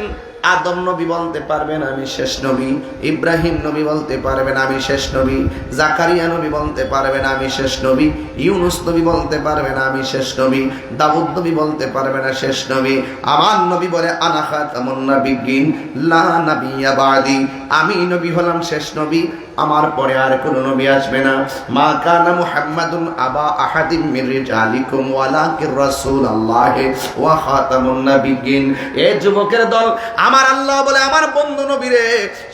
আদম নবী বলতে পারবেন আমি শেষ নবী, ইব্রাহিম নবী বলতে পারবেন আমি শেষ নবী, জাকারিয়া নবী বলতে পারবেন আমি শেষ নবী, ইউনুস নবী বলতে পারবেন আমি শেষ নবী, দাউদ নবী বলতে পারবে না শেষ নবী। আমার নবী বলে, আনা খাতামুন নাবিয়্যিন লা নাবিয়্যা বাদি, আমি নবী হলাম শেষ নবী, আমার পরে আর কোনো নবী আসবে না। মা কানা মুহাম্মাদুন আবা আহাদিম মির রিজালিকুম ওয়ালাকির রাসূলুল্লাহ ওয়া খাতামুন নাবিয়্যিন। এ যুবকের দল, আমার আল্লাহ বলে আমার বন্ধু নবীরে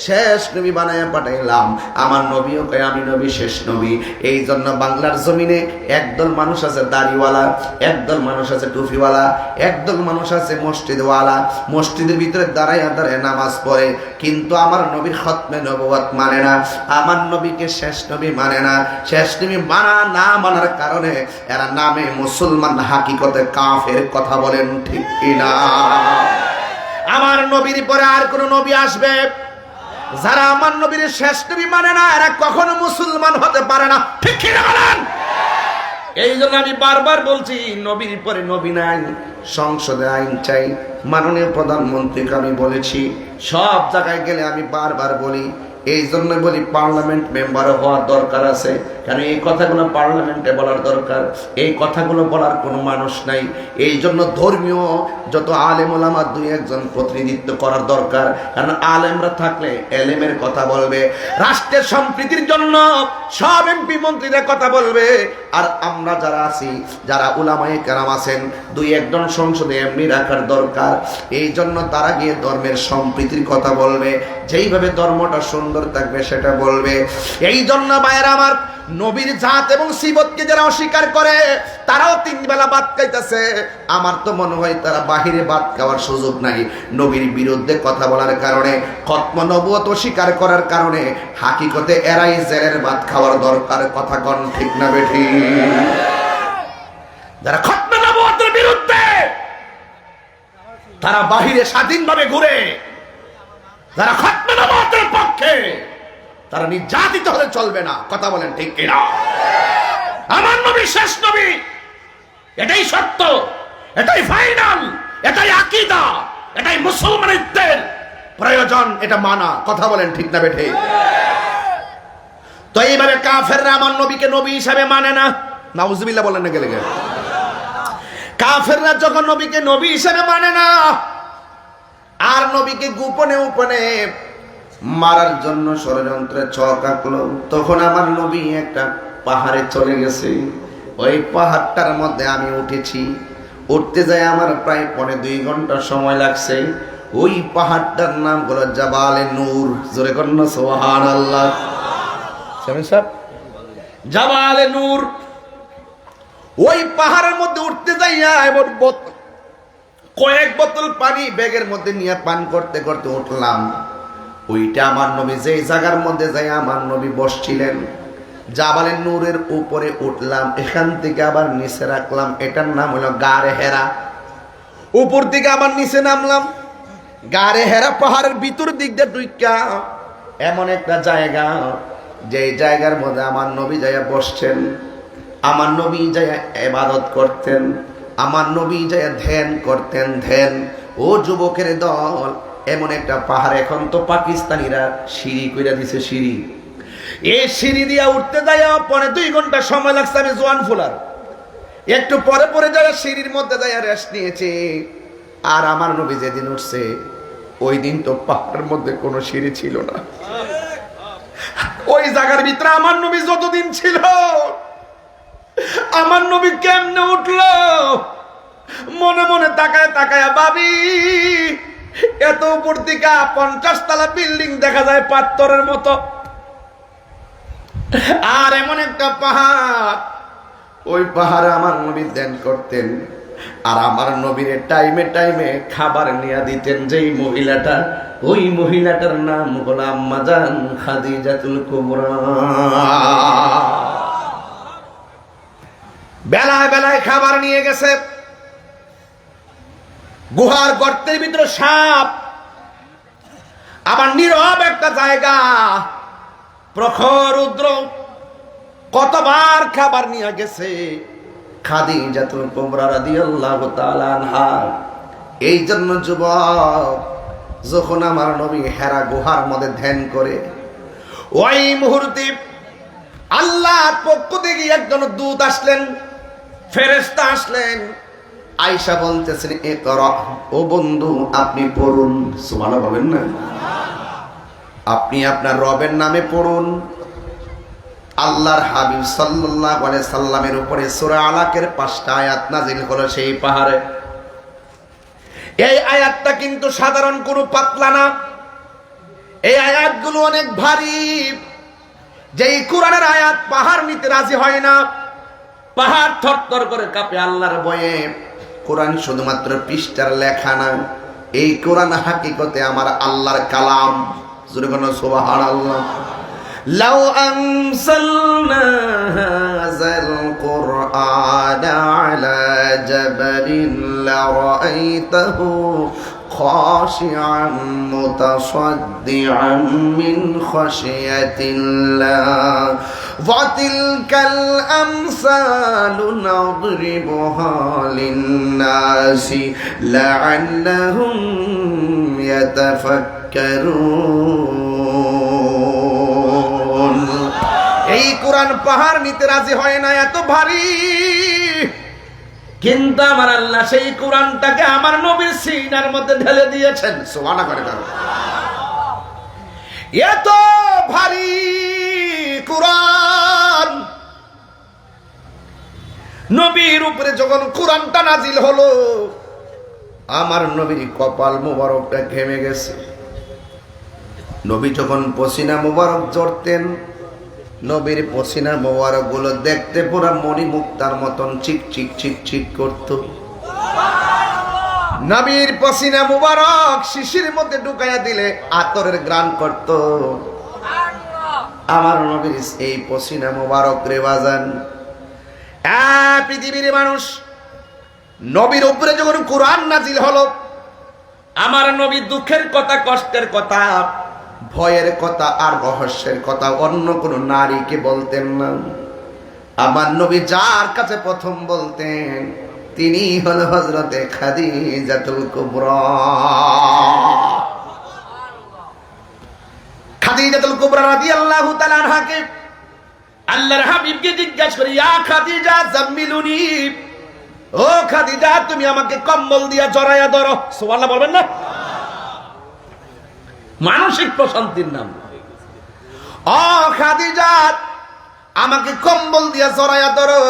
শেষ নবী বানায়া পাঠাইলাম। আমার নবীও কয় আমি নবী শেষ নবী। এই জন্য বাংলার জমিনে একদল মানুষ আছে দাড়িওয়ালা, একদল মানুষ আছে টুপিওয়ালা, একদল মানুষ আছে মসজিদওয়ালা, মসজিদের ভিতরে দাঁড়াইয়া দাঁড়ায় নামাজ পড়ে, কিন্তু আমার নবীর খতমে নবুয়ত মানে না, আমার নবীকে শেষ নবী মানে না। শেষ নবী মানা না মানার কারণে এরা নামে মুসলমান, হাকিকতে কাফের। কথা বলেন ঠিক কিনা? আমার নবীর পরে আর কোন নবী আসবে, যারা আমার নবীর শেষ নবী মানে না এরা কখনো মুসলমান হতে পারে না। ঠিক কিনা বলেন? এই জন্য আমি বারবার বলছি, নবীর পরে নবী নাই, সংসদে আইন চাই। মাননীয় প্রধানমন্ত্রীকে আমি বলেছি, সব জায়গায় গেলে আমি বারবার বলি, এই জন্য বলি পার্লামেন্ট মেম্বার হওয়ার দরকার আছে, কারণ এই কথাগুলো পার্লামেন্টে বলার দরকার, এই কথাগুলো বলার কোনো মানুষ নাই। এই জন্য ধর্মীয় যত আলেম ওলামা দুই একজন প্রতিনিধিত্ব করার দরকার, কারণ আলেমরা থাকলে এলেমের কথা বলবে, রাষ্ট্রের সম্প্রীতির জন্য সব এমপি মন্ত্রীরা কথা বলবে। আর আমরা যারা আছি, যারা উলামায়ে কেরাম আছেন, দুই একজন সংসদে এমনি রাখার দরকার। এই জন্য তারা গিয়ে ধর্মের সম্প্রীতির কথা বলবে, যেইভাবে ধর্মটা সুন্দর থাকবে সেটা বলবে। এই জন্য ভাইয়েরা আমার, নবীর জাত এবং সিবতকে যারা অস্বীকার করে তারাও 3 বেলা ভাত খাইতেছে। আমার তো মনে হয় তারা বাহিরে ভাত খাওয়ার সুযোগ নাই, নবীর বিরুদ্ধে কথা বলার কারণে, খতম নবুয়ত অস্বীকার করার কারণে হাকিকতে এরাই জেলের ভাত খাওয়ার দরকার। কথা কোন ঠিক না বেঠি? যারা খতম নবুয়তের বিরুদ্ধে, তারা বাহিরে স্বাধীনভাবে ঘুরে, যারা খতম নবুয়তের পক্ষে, তারা নির্যাতিত হলে চলবে না। কথা বলেন ঠিক কিনা? আমার নবী শেষ নবী, এটাই সত্য, এটাই ফাইনাল, এটাই আকীদা, এটাই মুসলমানদের প্রয়োজন, এটা মানা। কথা বলেন ঠিক না বেঠে? তো এইভাবে কাফেররা আমার নবীকে নবী হিসাবে মানে না। নাউজুবিল্লাহ বলেন না গেলে? কাফেররা যখন নবীকে নবী হিসাবে মানে না, আর নবীকে গোপনে গোপনে মারার জন্য ষড়যন্ত্রে ছক আঁকলো, তখন আমার নবী একটা পাহাড়ে চলে গেছে। ওই পাহাড়টার মধ্যে আমি উঠেছি, উঠতে যাই আমার প্রায় 2.5 ঘন্টা সময় লাগছে। ওই পাহাড়টার নাম হলো জাবালে নূর। জোরে কন্যা সুবহানাল্লাহ। জাবালে নূর। ওই পাহাড়ের মধ্যে উঠতে যাইয়া এবার কয়েক বোতল পানি ব্যাগের মধ্যে নিয়ে পান করতে করতে উঠলাম। ওইটা আমার নবী যেই জায়গার মধ্যে যাই আমার নবী বসছিলেন, জাবালে নূরের উপরে উঠলাম, এখান থেকে আবার নিচে রাখলাম। এটার নাম হলো গারে হেরা। উপর থেকে আবার নিচে নামলাম। গারে হেরা পাহাড়ের ভিতর দিক দিয়ে ঢুইকা এমন একটা জায়গা, যেই জায়গার মধ্যে আমার নবী যাইয়া বসছেন, আমার নবী যাইয়া ইবাদত করতেন, আমার নবী যাইয়া ধ্যান করতেন। ধ্যান ও যুবকের দল, এমন একটা পাহাড়, এখন তো পাকিস্তানিরা সিঁড়ি কইরা দিছে, সিঁড়ি। এই সিঁড়ি দিয়া উঠতে যাইয়া 2.5 ঘন্টা সময় লাগছে। আমি জোয়ান ফুলার একটু পরে পরে যারা সিঁড়ির মধ্যে যাইয়া রেস্ট নিয়েছে। আর আমার নবী যেদিন উঠছে, ওই দিন তো পাহাড়ের মধ্যে কোনো সিঁড়ি ছিল না। ওই জায়গার ভিতরে আমার নবী যতদিন ছিল, আমার নবী কেমনে উঠলো? মনে মনে তাকায় তাকায় ভাবি, এত উপর থেকে 50 তলা বিল্ডিং দেখা যায় পাথরের মতো, আর এমন একটা পাহাড়। ওই পাহাড়ে আমার নবী ধ্যান করতেন, আর আমার নবীর টাইমে টাইমে খাবার নিয়ে দিতেন যেই মহিলাটা, ওই মহিলাটার নাম হলো আম্মা জান খাদিজাতুল কুবরা। বেলায় বেলায় খাবার নিয়ে গেছে। গুহার গর্তের ভিতরে সাপ, আবার নীরব একটা জায়গা, প্রখর রৌদ্র। কতবার খাবার নিয়ে গেছে খাদিজাতুল কুবরা রাদিয়াল্লাহু তাআলা আনহা। এই জন্য যুবক, যখন আমার নবী হেরা গুহার মধ্যে ধ্যান করে, ওই মুহূর্তে আল্লাহর পক্ষ থেকে একজন দূত আসলেন, ফেরেশতা আসলেন। আয়েশা বলতেছেন, ইকরা, ও বন্ধু আপনি পড়ুন। সুবহানাল্লাহ বলেন না? আপনি আপনার রবের নামে পড়ুন। আল্লাহর হাবিব সাল্লাল্লাহু আলাইহি সাল্লামের উপরে সূরা আলাকের 5টা আয়াত নাযিল হলো সেই পাহাড়ে। এই আয়াতটা কিন্তু সাধারণ কোনো পাতলা না, এই আয়াতগুলো অনেক ভারী। যেই কোরআনের আয়াত পাহাড় নিতে রাজি হয় না, পাহাড় থরথর করে কাঁপে আল্লাহর ভয়ে। কোরআন শুধুমাত্র পৃষ্ঠার লেখা না, এই কোরআন হাকিকতে আমার আল্লাহর কালাম। জোরে বলো সুবহানাল্লাহ। লাউ আনসালনা হাযাল কুরআনা আলা জাবালিন লারাআইতাহু খাশিআন মুতাসাদ্দিআন মিন খাশিয়াতিল্লাহ ওয়া তিলকাল আমসালু নাদরিবুহা লিন-নাসি লাআল্লাহুম ইয়াতাফাক্কারুন। কোরআন পাহাড় নিতে রাজি হয় না, এত ভারী। কিন্তু আমার আল্লাহ সেই কোরআনটাকে আমার নবীর সিনার মধ্যে ঢেলে দিয়েছেন। সুবহানাল্লাহ করে দাও। এত ভারী কোরআন, নবীর উপরে যখন কোরআনটা নাজিল হলো, আমার নবীর কপাল মুবারকটা ঘেমে গেছে। নবী যখন পসিনা মুবারক জড়তেন, নবীর পসিনা মুবারক গুলো দেখতে পুরা মণিমুক্তার মতন চিক চিক চিক চিক করত। নবীর পসিনা মুবারক শিশির মধ্যে ঢুকাইয়া দিলে আতরের গ্রান করত। আমার নবীর এই পসিনা মুবারক রে বাজান, পৃথিবীর মানুষ, নবীর উপরে যখন কোরআন নাজিল হলো, আমার নবী দুঃখের কথা, কষ্টের কথা, ভয়ের কথা আর রহস্যের কথা অন্য কোন নারীকে বলতেন না। আমার নবী যার কাছে প্রথম বলতেন তিনি হল হযরতে খাদিজাতুল কুবরা। খাদিজাতুল কুবরা রাদিয়াল্লাহু তাআলা আনহাকে আল্লাহর হাবিবকে জিজ্ঞাসা করি, ইয়া খাদিজা জাম্মিলুনি, ও খাদিজা তুমি আমাকে কম্বল দিয়া জড়াইয়া ধরো। সুবহানাল্লাহ বলবেন না? মানসিক প্রশান্তির নাম। ও খাদিজা আমাকে কম্বল দিয়া জড়াইয়া ধরো,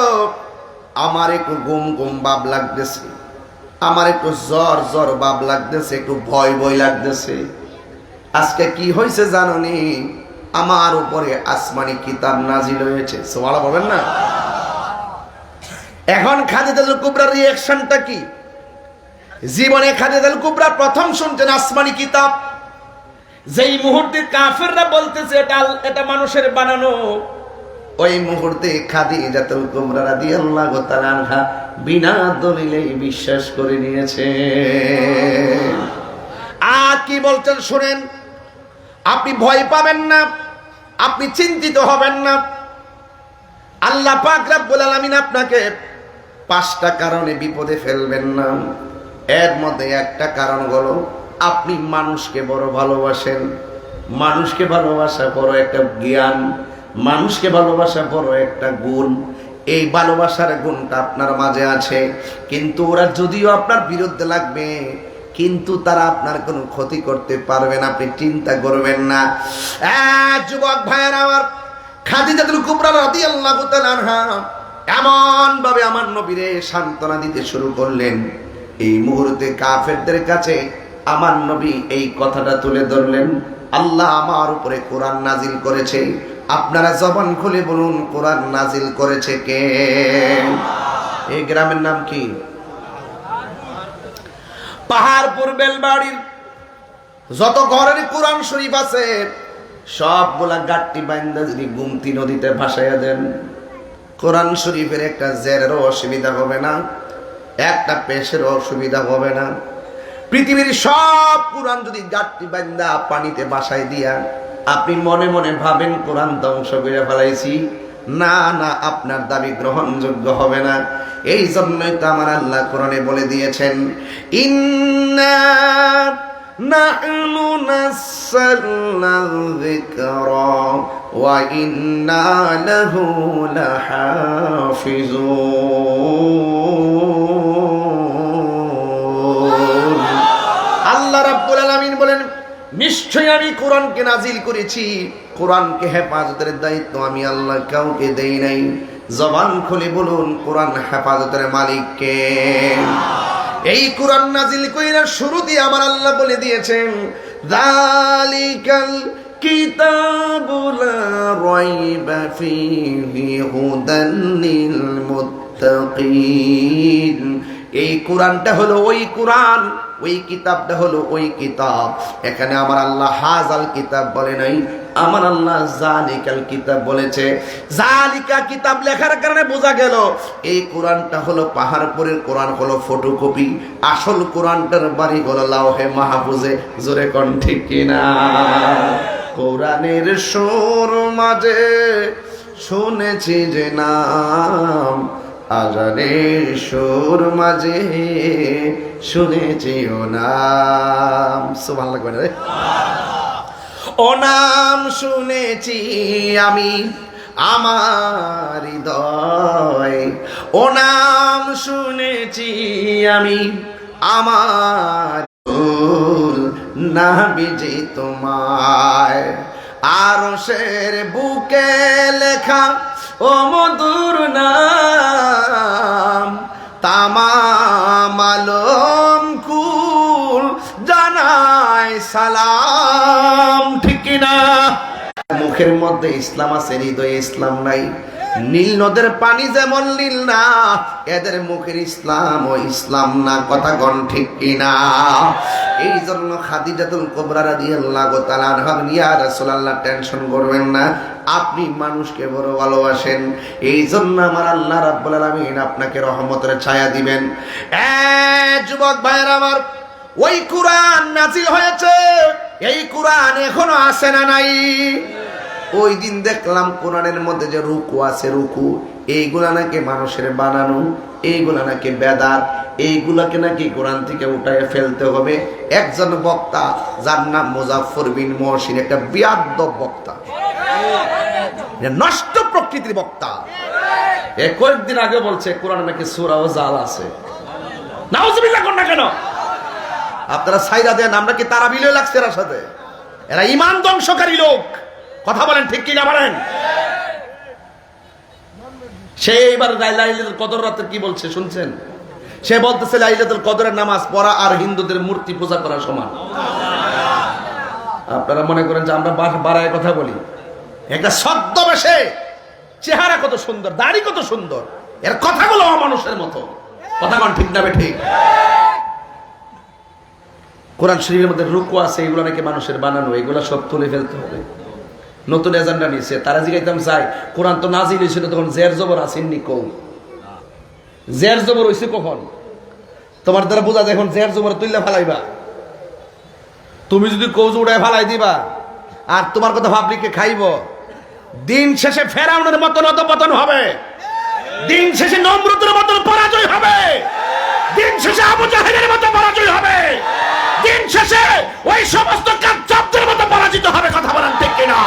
আমার একটু গুম গুম ভাব লাগতেছে, আমার একটু জ্বর জ্বর ভাব লাগতেছে, একটু ভয় ভয় লাগতেছে। আজকে কি হয়েছে জানোনি? আমার উপরে আসমানি কিতাব নাজিল হয়েছে। সুবহানাল্লাহ বলবেন না? এখন খাদিজাতুল কুবরার রিঅ্যাকশনটা কি? জীবনে খাদিজাতুল কুবরা প্রথম শুনছেন আসমানি কিতাব। যেই মুহূর্তে কাফেররা বলতেছে এটা মানুষের বানানো, ওই মুহূর্তে খাদিজাতুল কুবরা রাদিয়াল্লাহু তাআলা আনহা বিনা দলিলেই বিশ্বাস করে নিয়েছে। আর কি বলছেন শুনেন, আপনি ভয় পাবেন না, আপনি চিন্তিত হবেন না। আল্লাহ পাক রব্বুল আলামিন আপনাকে 5টা কারণে বিপদে ফেলবেন না। এর মধ্যে একটা কারণ হলো আপনি মানুষকে বড় ভালোবাসেন। মানুষকে ভালোবাসা বড় একটা জ্ঞান, মানুষকে ভালোবাসা বড় একটা গুণ। এই ভালোবাসার গুণটা আপনার মাঝে আছে, কিন্তু ওরা যদিও আপনার বিরুদ্ধে লাগবে, কিন্তু তারা আপনার কোনো ক্ষতি করতে পারবে না, আপনি চিন্তা করবেন না। যুবক ভাইয়েরা আমার, খাদিজাতুল কুবরা রাদিয়াল্লাহু তাআলা আনহা এমন ভাবে আমার নবীরে সান্ত্বনা দিতে শুরু করলেন, এই মুহূর্তে কাফেরদের কাছে আমার নবী এই কথাটা তুলে ধরলেন, আল্লাহ আমার উপরে কোরআন নাজিল করেছে। আপনারা জবান খুলে বলুন, কোরআন নাজিল করেছে কে? এই গ্রামের নাম কি? পাহাড়পুর বেলবাড়ির যত ঘরের কোরআন শরীফ আছে সবগুলা গাট্টি বাইন্দা যদি গুমতি নদীতে ভাসাইয়া দেন, কোরআন শরীফের একটা জেরেরও অসুবিধা হবে না, একটা পেশেরও অসুবিধা হবে না। পৃথিবীর সব কোরআন যদি গাট্টি বাইন্দা পানিতে ভাসাই দিয়া আপনি মনে মনে ভাবেন কোরআন ধ্বংস করে ফেলাইছি, না না, আপনার দাবি গ্রহণযোগ্য হবে না। এই জন্যই তো আমার আল্লাহ কোরআনে বলে দিয়েছেন, ইন্না নাহনু নাযালনা যিকরা ওয়া ইন্না লাহু লাহাফিজুন। আল্লাহ রাব্বুল আলামিন বলেন, নিশ্চয়ই আমি কোরআনকে নাজিল করেছি, কোরআনকে হেফাজতের দায়িত্ব আমি আল্লাহ কাউকে দেই নাই। জবান খুলে বলুন, কোরআন হেফাজতের মালিক কে? এই কোরআন নাজিল কইরা শুরু দিয়ে আমার আল্লাহ বলে দিয়েছেন, যালিকাল কিতাবু লা রাইবা ফীহি হুদাল লিল মুত্তাকিন। এই কোরআনটা হলো ওই কোরআন, ওই কিতাবটা হলো ওই কিতাব। এখানে আমার আল্লাহ হাজাল কিতাব বলে নাই, আমার আল্লাহ জালিকাল কিতাব বলেছে। জালিকা কিতাব লেখার কারণে বোঝা গেল এই কোরআনটা হলো পাহাড়পুরের কোরআন, হলো ফটোকপি। আসল কোরআনটার বাড়ি হলো লাওহে মাহফুজে। জোরে কোন ঠিক কিনা? কোরআনের সুর মাঝে শুনেছি যে নাম, আজানের সুর মাঝে শুনেছি ও নাম। সুবহানাল্লাহ রে। ও নাম শুনেছি আমি, আমার হৃদয়, ও নাম শুনেছি আমি আমার না বিজি তোমায়, আরশের বুকে লেখা ও মধুর নাম, তামাম আলম কুল জানায় সালাম। ঠিক না? মুখের মধ্যে ইসলাম আছে, হৃদয়ে ইসলাম নাই। নীল নদের পানি যেমন নীল না, এদের মুখের ইসলাম ও ইসলাম না। কথা কোন ঠিক কিনা? এই জন্য খাদিজাতুল কুবরা রাদিয়াল্লাহু তাআলা আনহা, ইয়া রাসূলুল্লাহ টেনশন করবেন না, আপনি মানুষকে বড় ভালোবাসেন, এই জন্য আমার আল্লাহ রাব্বুল আলামিন আপনাকে রহমতের ছায়া দিবেন। যুবক ভাইরা আমার, ওই কুরআন নাজিল হয়েছে, এই কুরআন এখনো আছে না নাই? ওই দিন দেখলাম কোরআনের মধ্যে যে রুকু আছে, রুকু এইগুলা নাকি মানুষের বানানো, এইগুলা নাকি বেদাত, এইগুলাকে নাকি কোরআন থেকে উঠায় ফেলতে হবে। একজন বক্তা যার নাম মুজাফফর বিন মহসিন, একটা বিয়াদ্দব বক্তা, নষ্ট প্রকৃতির বক্তা, কয়েকদিন আগে বলছে কোরআনে নাকি সূরা ও জাল আছে। নাউজুবিল্লাহ কোন না কেন? আপনারা সাইরা দেন, আমরা কি তারা বিলে লাগছে এর সাথে? এরা ঈমান ধ্বংসকারী লোক। কথা বলেন ঠিক কি না বলেন? সে এবার লাইলাতুল কদর রাতে কি বলছে শুনছেন? সে বলতেছে লাইলাতুল কদরের নামাজ পড়া আর হিন্দুদের মূর্তি পূজা করা সমান। আপনারা মনে করেন যে আমরা বাড়ায় কথা বলি? একটা ছদ্মবেশে, চেহারা কত সুন্দর, দাড়ি কত সুন্দর, এর কথাগুলো অমানুষের মতো। কথা কোন ঠিক না ঠিক? কোরআন শরীফের মধ্যে রুকু আছে, এগুলো নাকি মানুষের বানানো, এগুলো সব তুলে ফেলতে হবে। নতুন এজেন্ডা নিয়েছে। তারা জিজ্ঞাইতাম চাই, কোরআন তো নাজিল হয়েছিল তখন জের জবর আসেননি, কৌ জের জবর হয়েছে কখন? তোমার দ্বারা বোঝা যায় এখন জের জবর তুললে ফালাইবা। তুমি যদি কৌজ উড়ায় ফালাই দিবা আর তোমার কথা পাবলিককে খাইব, দিন শেষে ফেরাউনের মতন অধঃপতন হবে, দিন শেষে নমরুদের মতন পরাজয় হবে, দিন শেষে আবু জাহেলের মতো পরাজয় হবে, দিন শেষে ওই সমস্ত কায্যাবদের মতো পরাজিত হবে। কথা বলেন ঠিক কিনা?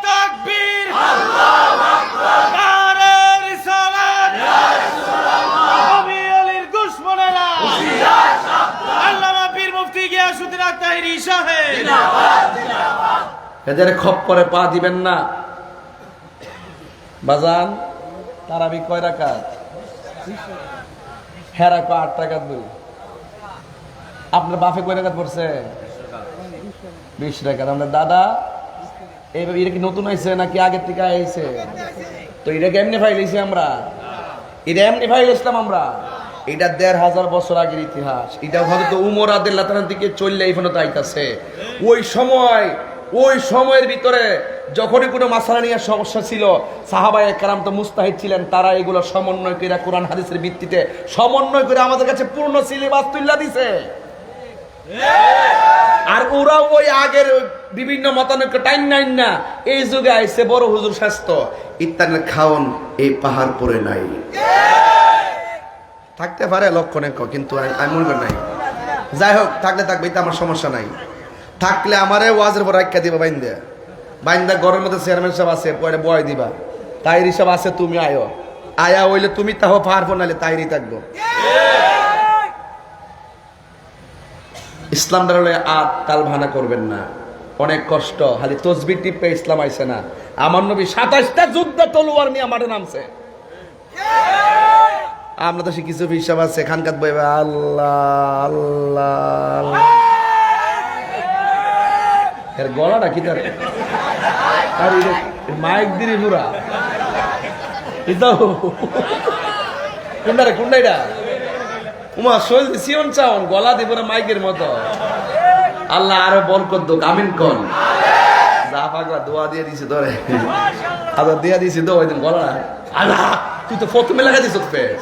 তাকবীর, আল্লাহু আকবার, নারে রিসালাত, ইয়া রাসূলুল্লাহ, নবী আলীর দুশমনেরা হুশিয়ার সাবধান, আল্লামা পীর মুফতি গিয়াসউদ্দিন আত-তাহিরি সাহেব জিন্দাবাদ, জিন্দাবাদ। এদের খপ্পরে পা দিবেন না। বাজান তারাবি কয় রাকাত? হেরা কয় 8 রাকাত বলি। আপনার বাপে কয় রাকাত পড়ছে? 20 রাকাত। আপনার দাদা এটা কি নতুন হয়েছে নাকি আগের থেকে আইছে? তো এটা কেমনি ফাইলাইছি আমরা? এটা এমনি ফাইলাইছিলাম আমরা? এটা 1500 বছর আগের ইতিহাস। এটা হয়তো উমর রাদিয়াল্লাহু তাআলা থেকে চললে এই পর্যন্ত আইতাছে। ওই সময়ের ভিতরে যখনই কোনো মাসালা নিয়ে সমস্যা ছিল, সাহাবায়ে কেরাম তো মুস্তাহিদ ছিলেন, তারা এগুলো সমন্বয় করে কোরআন হাদিসের ভিত্তিতে সমন্বয় করে আমাদের কাছে পূর্ণ সিলেবাস তুলে দিছে। আর ওরা ওই আগের বিভিন্ন মতানৈক্য টাইম নাইন না, এই যুগে আইছে বড় হুজুর স্বাস্থ্য ইত্যাদি খাওন, এই পাহাড় পরে নাই। থাকতে পারে লক্ষণে, কিন্তু আমি মনে করি নাই। যাই হোক, থাকলে থাকবে, এটা আমার সমস্যা নাই। থাকলে আমারে ওয়াজের পর রাখা দিবা, বাইন্দা ঘরের মধ্যে চেয়ারম্যান সাহেব আছে, পরে বয় দিবা, তাইরি সব আছে, তুমি আয়া হইলে তুমি তাহ পারবো, নাহলে তাইরি থাকবো। ইসলাম দ্বারা আত তাল ভানা করবেন না, অনেক কষ্ট। খালি তসবির টিপে ইসলাম আইছে না। আমার নবী 27টা যুদ্ধ তলোয়ার নিয়ে আমার নামছে। আমরা তো কিছু হিসাব আছে, খানকাত বইবে আল্লাহ আল্লাহ। এর গলাটা কি তার মাইক দিলি পুরা কোনটা এটা উমা শৈল সিয়ন চাওন গলা দিব না মাইকের মতো। আল্লাহ আরো বরকত দুক, আমিন কোন। যা পাগলা দোয়া দিয়ে দিছে ধরে, আবার দিয়া দিছি তো ওই দিন গলা। আল্লাহ তুই তো প্রথমে লাগা দিছ ফেস।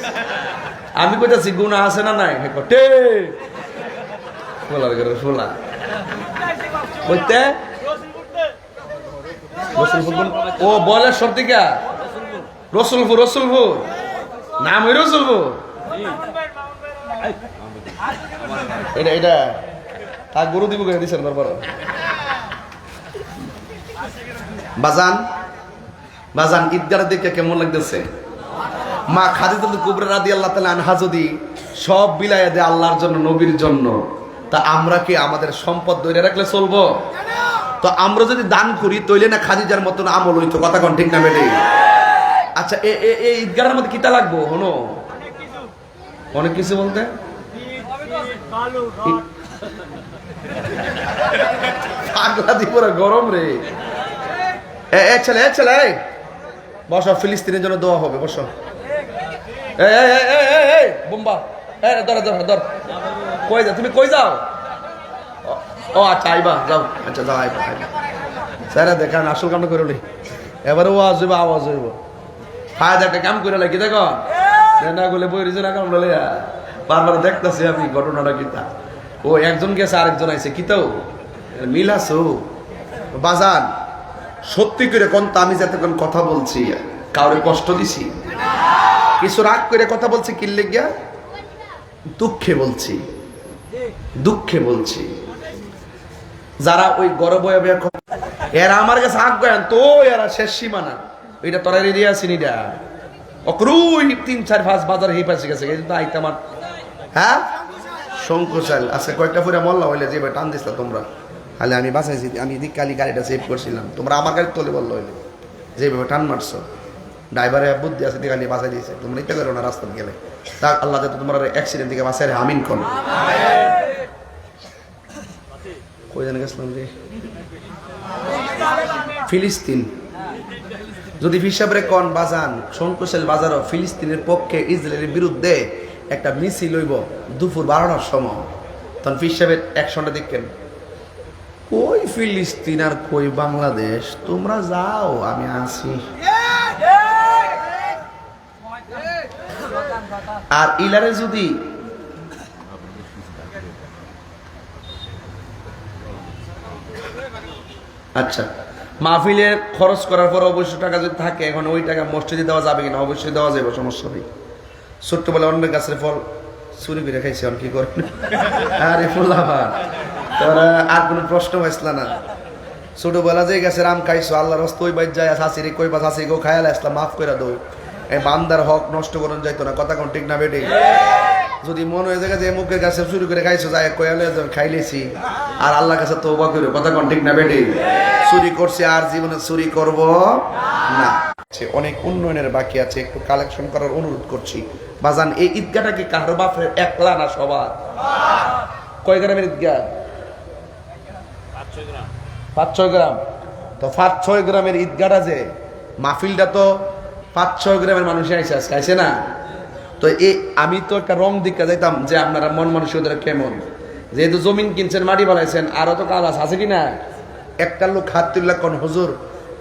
আমি কইতাছি গুনাহ আছে না নাই? হে কটে বলার করে শোলা বলতে ও বলে সর্দিকা রসুলপুর নাম ওই রসুলপুর। এটা তার গরু দিব দিচ্ছেন তারপর বাজান বাজান ঈদগাহের দিকে কেমন লাগতেছে? মা খাদিজাতুল কুবরা রাদিয়াল্লাহু তাআলা আনহা যদি সব বিলায়া দেয় আল্লাহর জন্য, নবীর জন্য, তা আমরা কি আমাদের সম্পদ ধরে রাখলে চলবো? তো আমরা যদি দান করি তইলে না খাদিজার মতন আমল হইতো, কথা কোন ঠিক না বেটে? আচ্ছা এই ঈদগাহের মধ্যে কিটা লাগবো? হনো অনেক কিছু বলতে পাগলা দিপুরা গরম রে। ছেলে বসো, ফিলিস্তিনের জন্য দোয়া হবে, বসো। বোম্বা ধর কই যাও তুমি? কই যাও? ও আচ্ছা আইবা, যাও। আচ্ছা যাও, আইবা স্যার দেখান আসল কামটা করে এবারে আওয়াজ হইব, আওয়াজ হইব। ফায়দা একটা কাম করে কি দেখো না বলে বই রিজনা কাম বলে বারবার দেখতেছি আমি ঘটনাটা কিতা। ও একজন গেছে আরেকজন আইছে কিতাও মিল আছো বাজান। সত্যি করে কোন আমি যতক্ষণ কথা বলছি কাউরে কষ্ট দিছি? কিছু রাগ করে কথা বলছি কি লেগিয়া? দুঃখে বলছি। যারা ওই গর্ব এরা আমার কাছে আগ গয়ান তো এরা শেষ সীমানা, ওইটা তোরা এরিয়া চিনিটা অক্রুই ৩-৪-৫ বাজার হে পাশে গেছে আইতে আমার। হ্যাঁ শঙ্কুশাল আজকে কয়েকটা ফুরা মল্লা হইলে যে টান দিস তোমরা, তাহলে আমি বাঁচাইছি। আমি কালি গাড়িটা সেভ করছিলাম, তোমরা আমার গাড়ি তোলে বললো হইলে যেভাবে টান মারছো। ড্রাইভারে বুদ্ধি আছে দিকে বাঁচাই দিয়েছে, তোমরা ইচ্ছা করো না রাস্তা গেলে। তা আল্লাহ যাতে তোমার অ্যাক্সিডেন্ট থেকে বাঁচাই আমিন কোন কই জানে গেছিলাম রে? ফিলিস্তিন যদি হিসাবে কন বাজান, শঙ্কুশাল বাজারও ফিলিস্তিনের পক্ষে ইসরায়েলের বিরুদ্ধে একটা মিছিল হইব দুপুর 12টার সময়, তখন হিসাবের অ্যাকশনটা দেখেন। কই ফিলিস্তিন আর কই বাংলাদেশ, তোমরা যাও আমি আসি। আর ইলারে যদি আচ্ছা মাহফিলে খরচ করার পর অবশ্যই টাকা যদি থাকে, এখন ওই টাকা মসজিদে দেওয়া যাবে কিনা? অবশ্যই দেওয়া যাবে, সমস্যা নেই। ছোট্টবেলা অন্য গাছের ফল চুরি করে খাইছে, অন কি করেন? আরে ফুলাবা তোরা আর কোনো প্রশ্ন হয়েছিল না? ছোটবেলা যে গাছের আম খাইছো আল্লাহর হস্ত ওই বাইর যায় শাশিরে কই বা শাশি গো খায়াল আসলাম মাফ করে দো। এই বান্দার হক নষ্ট করুন যাইতো না, কথা কোন ঠিক না বেটে? যদি মনে হয়ে যায় যে মুখের কাছে চুরি করে খাইছো যায় কয়ালে খাইলেছি আর আল্লাহর কাছে তওবা করো, কথা কোন ঠিক না বেটে? চুরি করছি আর জীবনে চুরি করব না। অনেক উন্নয়নের বাকি আছে, একটু কালেকশন করার অনুরোধ করছি বাজান। এই ঈদগাহটা কি কারো বাপের একলা না সবার? কয় গ্রামের ঈদগাহ? 5-6 গ্রাম। তো 5-6 গ্রামের ঈদগাহটা যে মাহফিলটা তো 5-6 গ্রামের মানুষ আইসে না? তো আমি তো একটা রং দিকে যাইতাম যে আপনারা মন মানসিকতা কেমন, যেহেতু জমিন কিনছেন মাটি বানাইছেন আরো তো কাজ আছে কিনা? একটা লোক হাত তুললা কোন হুজুর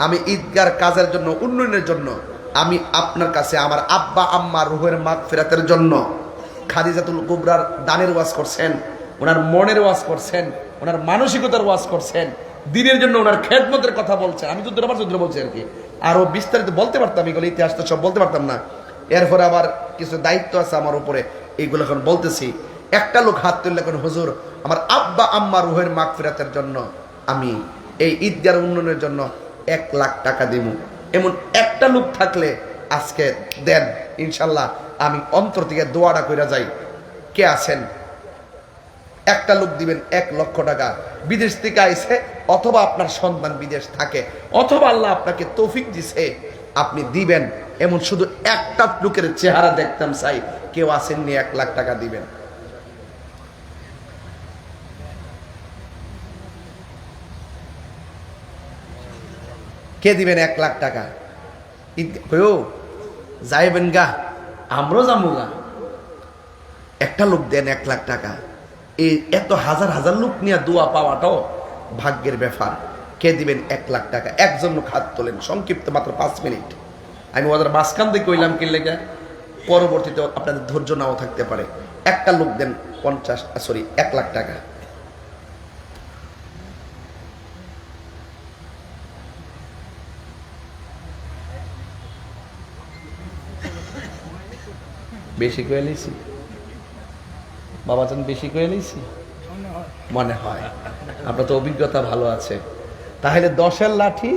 আমি ঈদগার কাজের জন্য, উন্নয়নের জন্য আমি আপনার কাছে আমার আব্বা আম্মা রুহের মাগফিরাতের জন্য খাদিজাতুল কুবরার দানের ওয়াজ করছেন, ওনার মনের ওয়াজ করছেন, ওনার মানসিকতার ওয়াজ করছেন, দিনের জন্য ওনার খেদমতের কথা বলছেন। আমি যুদ্ধ বলছি আর কি, আরো বিস্তারিত বলতে পারতাম, এগুলো ইতিহাস তো সব বলতে পারতাম না। এরপরে আবার কিছু দায়িত্ব আছে আমার উপরে, এইগুলো এখন বলতেছি। একটা লোক হাত তুললে কোন হুজুর আমার আব্বা আম্মা রুহের মাগফিরাতের জন্য আমি এই ঈদগার উন্নয়নের জন্য 1 লাখ টাকা দিব, এমন একটা লোক থাকলে আজকে দেন, ইনশাল্লাহ আমি অন্তর থেকে দোয়াটা কইরা যাই। কে আছেন? একটা লোক দিবেন 1 লক্ষ টাকা। বিদেশ থেকে আইছে, অথবা আপনার সন্তান বিদেশ থাকে, অথবা আল্লাহ আপনাকে তৌফিক দিছে আপনি দিবেন, এমন শুধু একটা লোকের চেহারা দেখতাম চাই। কেউ আসেননি 1 লাখ টাকা দিবেন? কে দিবেন 1 লাখ টাকা? যাইবেন গা, আমরাও যাবো গা। একটা লোক দেন 1 লাখ টাকা। এই এত হাজার হাজার লোক নিয়ে দোয়া পাওয়াটাও ভাগ্যের ব্যাপার। কে দিবেন 1 লাখ টাকা? একজন লোক হাত তোলেন, সংক্ষিপ্ত মাত্র 5 মিনিট। আমি ওদের মাঝখান দিয়ে কইলাম কি লেগে, পরবর্তীতে আপনাদের ধৈর্য নাও থাকতে পারে। একটা লোক দেন 1 লাখ টাকা। বেশি করে নিয়েছি বাবা চান, বেশি করে নিয়েছি মনে হয়। আপনার তো অভিজ্ঞতা ভালো আছে। তাহলে 10-এর লাঠি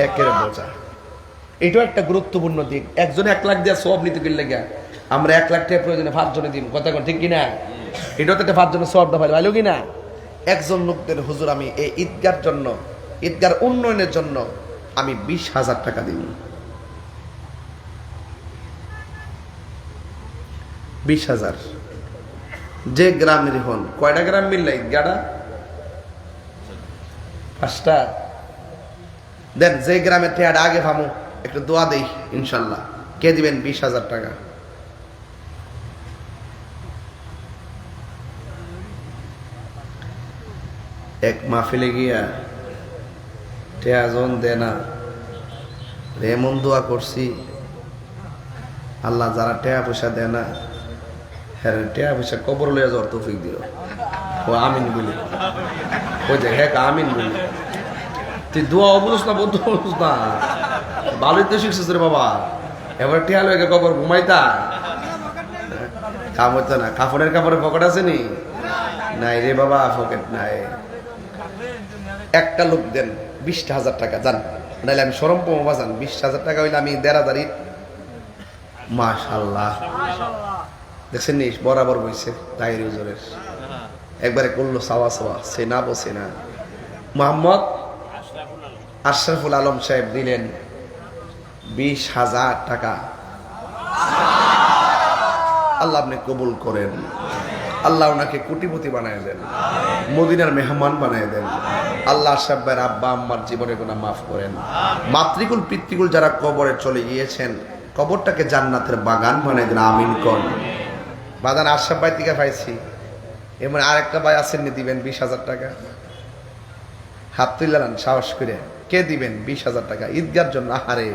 1-এর বোঝা। এটাও একটা গুরুত্বপূর্ণ দিক। একজনে 1 লাখ দিয়ে সব নিতে গেলে গা আমরা 1 লাখ টাকা প্রয়োজনে 5 জনে দিন, কথা কোন ঠিক কিনা? এটাও তো একটা 5 জনের সব দফা ভালো কিনা? একজন লোকদের হুজুর আমি এই ঈদগার জন্য, ঈদগার উন্নয়নের জন্য আমি 20,000 টাকা দিব। 20,000 যে গ্রামের হন। কয়টা গ্রাম মিললে ঈদগাটা? 5টা। দেন যে গ্রামের টেয়াটা আগে ভামো একটু দোয়া দেই ইনশাল্লাহ। কে দিবেন 20,000 টাকা? এক মাহফিলে গিয়া টেয়াজন দে না, এমন দোয়া করছি আল্লাহ যারা টেয়া পয়সা দেয় না হ্যাঁ টেয়া পয়সা কবর লইয়া যাওয়ার তৌফিক দিও। ও আমিন বলি, ওই যে হ্যাঁ আমিন বলি। তুই দোয়া অবুঝ না, বন্ধু অবুঝ না, ভালোই তো শিখছিস রে বাবা। এবার টেয়া লইয়া কবর ঘুমাইতা কাম হইতো না। কাপড়ের পকেট আছে নি? নাই রে বাবা, পকেট নাই। একটা লোক দেন 20,000 টাকা যান, নাইলে আমি সরম পাবো যান। 20,000 টাকা হইলে আমি 1,500 মাশাআল্লাহ দেখছেন নি বরাবর বইছে তাহির হুজুরের একবারে করলো সাওয়া সাওয়া, সেনা বসে না। মোহাম্মদ আশরাফুল আলম সাহেব দিলেন 20,000 টাকা। আল্লাহ আপনি কবুল করেন, আল্লাহ ওনাকে কোটিপতি বানায় দেন, মদিনার মেহমান বানায় দেন। আল্লাহ সাহেবের আব্বা আম্মার জীবনের গুনাহ মাফ করেন। মাতৃকুল পিতৃকুল যারা কবরে চলে গিয়েছেন কবরটাকে জান্নাতের বাগান বানায় দেন, আমিন কোন। বাদান আশরাফ ভাই থেকে পাইছি, এমন আরেকটা ভাই আসেননি, দিবেন 20,000 টাকা। হাত তুললেন সাহস করে। কে দিবেন 20,000 টাকা ঈদগার জন্য? আহারে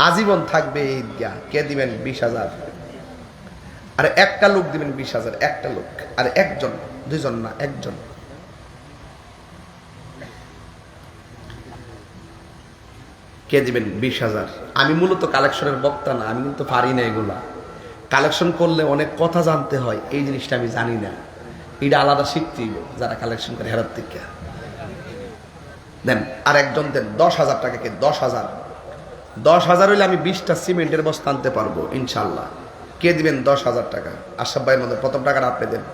আজীবন থাকবে এই ঈদগাহ। কে দিবেন 20,000? আর একটা লোক দিবেন 20,000, একটা লোক। আর একজন, দুইজন না, একজন। কে দিবেন 20,000? আমি মূলত কালেকশনের বক্তা না, আমি কিন্তু পারি না এগুলা। কালেকশন করলে অনেক কথা জানতে হয়, এই জিনিসটা আমি জানি না। এটা আলাদা শিখতেই যারা কালেকশন করে হেরাত থেকে দেন। আর একজন দেন 10,000 টাকা। কে 10,000? 10,000 হইলে আমি 20টা সিমেন্টের বস্তা আনতে পারবো ইনশাল্লাহ। কে দিবেন 10,000 টাকা? আশরাফ ভাইয়ের মধ্যে প্রথম টাকাটা আপনি দেন।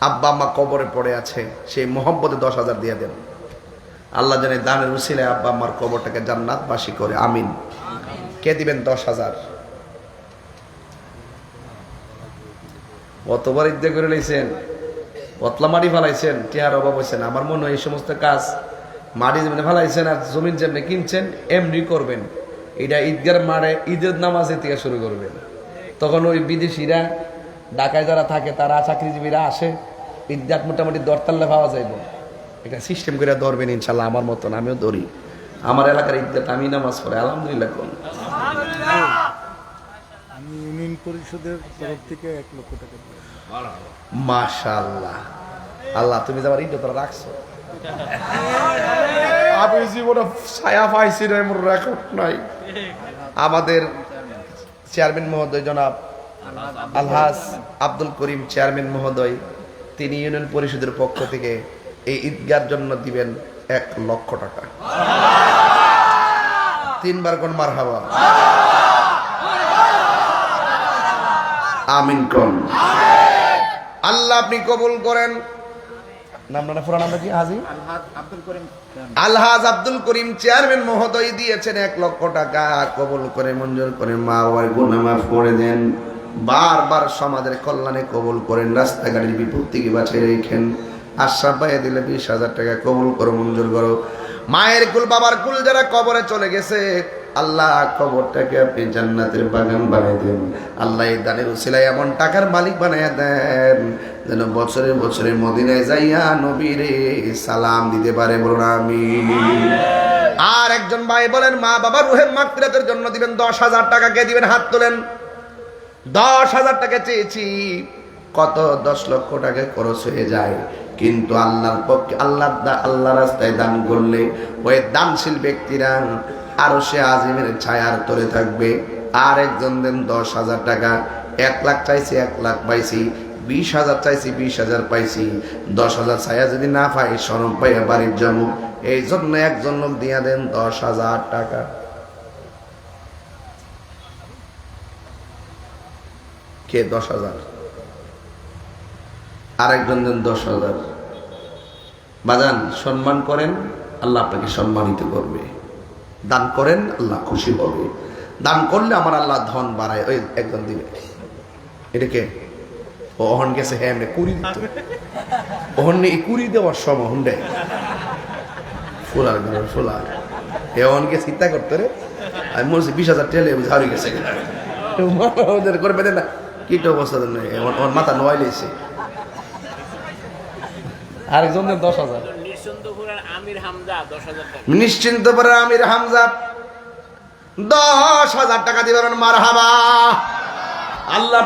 আব্বা আম্মা কবরে পড়ে আছে, সেই মোহব্বতে 10,000 দিয়ে দেন। আল্লাহ জানে দানের উসিলায় আব্বা আম্মার কবরটাকে জান্নাতবাসী করে, আমিন। কে দিবেন 10,000? কতবার ইদ্যা করে লাইছেন, পতলা মাটি ফালাইছেন, টিয়ার অভাব হয়েছেন। আমার মনে হয় এই সমস্ত কাজ মাটি জমিনে ফালাইছেন আর জমিন যেমনি কিনছেন এমনি করবেন। এটা ঈদগার মারে ঈদের নামাজের থেকে শুরু করবেন। তখন ওই বিদেশিরা ঢাকায় যারা থাকে তারা চাকরিজীবীরা আসে, ঈদগাহ মোটামুটি দরতাল্লা পাওয়া যাইব। এটা সিস্টেম করে ধরবেন ইনশাল্লাহ। আমার মতন আমিও ধরি। আমার এলাকার ঈদগাহ আমি নামাজ পড়ে আলহামদুলিল্লাহ। কোন আমি ইউনিয়ন পরিষদের তরফ থেকে 1 লক্ষ টাকা দিই। মাশাআল্লাহ, আল্লাহ তুমি যে আমার ঈদ তোরা রাখছো। আমি জীবনে ছায়া পাইছি না, এমন রেকর্ড নাই। আমাদের চেয়ারম্যান মহোদয় জনাব আলহাজ আব্দুল করিম চেয়ারম্যান মহোদয়, তিনি ইউনিয়ন পরিষদের পক্ষ থেকে এই ঈদগার জন্য দিবেন 1 লক্ষ টাকা। 3 বার কোন মারহাবা, আমিন কোন। আল্লাহ আপনি কবুল করেন। নামটা পুরো নামটা কি? হাজি আলহাজ আব্দুল করিম চেয়ারম্যান মহোদয় দিয়েছেন 1 লক্ষ টাকা। কবুল করে মঞ্জুর করে মা বাবার গুনাহ মাফ করে দেন। বারবার সমাজের কল্যাণে কবুল করেন, রাস্তাঘাটের বিপদ থেকে বাঁচিয়ে রেখেন। আশরাফ ভাই দিলে 20,000 টাকা। কবুল করো, মঞ্জুর করো। মায়ের কুল বাবার কুল যারা কবরে চলে গেছে আল্লাহ কবরটাকে আপনি জান্নাতের বাগান বানিয়ে দেন। আল্লাহ এই দানের উসিলায় এমন টাকার মালিক বানিয়ে দেন যেন বছরে বছরে মদিনায় যাইয়া নবীরে সালাম দিতে পারে, বলুন আমিন। আর একজন ভাই বলেন মা বাবার রুহের মাগফিরাতের জন্য দিবেন 10,000 টাকা। কে দিবেন? হাত তোলেন। 10,000 টাকা চেয়েছি, কত 10 লক্ষ টাকা খরচ হয়ে যায়। কিন্তু আল্লাহর পক্ষে আল্লাহ রাস্তায় দান করলে ওই দানশীল ব্যক্তিরা আরশে আজিমের ছায়ার তলে থাকবে। আর একজন দেন 10,000 টাকা। 1 লাখ চাইছি, 1 লাখ পাইছি। 20,000 চাইছি, 20,000 পাইছি, 10,000 চাইয়া যদি না পাই শরম পাইয়া বাড়ির যাবো, এই জন্য একজন লোক দিয়া দেন 10,000 টাকা। কে 10,000? আরেকজন দেন 10,000। বাজান, সম্মান করেন, আল্লাহ আপনাকে সম্মানিত করবে। দান করেন, আল্লাহ খুশি হবে। দান করলে আমার আল্লাহ ধন বাড়ায়। ওই একজন দিবে, এটাকে ওহন গেছে, হ্যাঁ এমনি কুড়ি দিত, ওহন এই কুড়ি দেওয়ার সময় হুন্ডে ফুলার ঘরের ফুলার এহনকে চিন্তা করতে রে। আমি বলছি 20,000 টেলে হারিয়ে গেছে ওদের করবে না, কি তো অবস্থা নেই, ওর মাথা নোয়াই লেছে। আরেকজন 10,000। নিশ্চিন্তপুরের আমির হামজা 10,000 টাকা। নিশ্চিন্তপুরের আমির হামজা 10,000 টাকা দিবেন। মারহাবা। আল্লাহ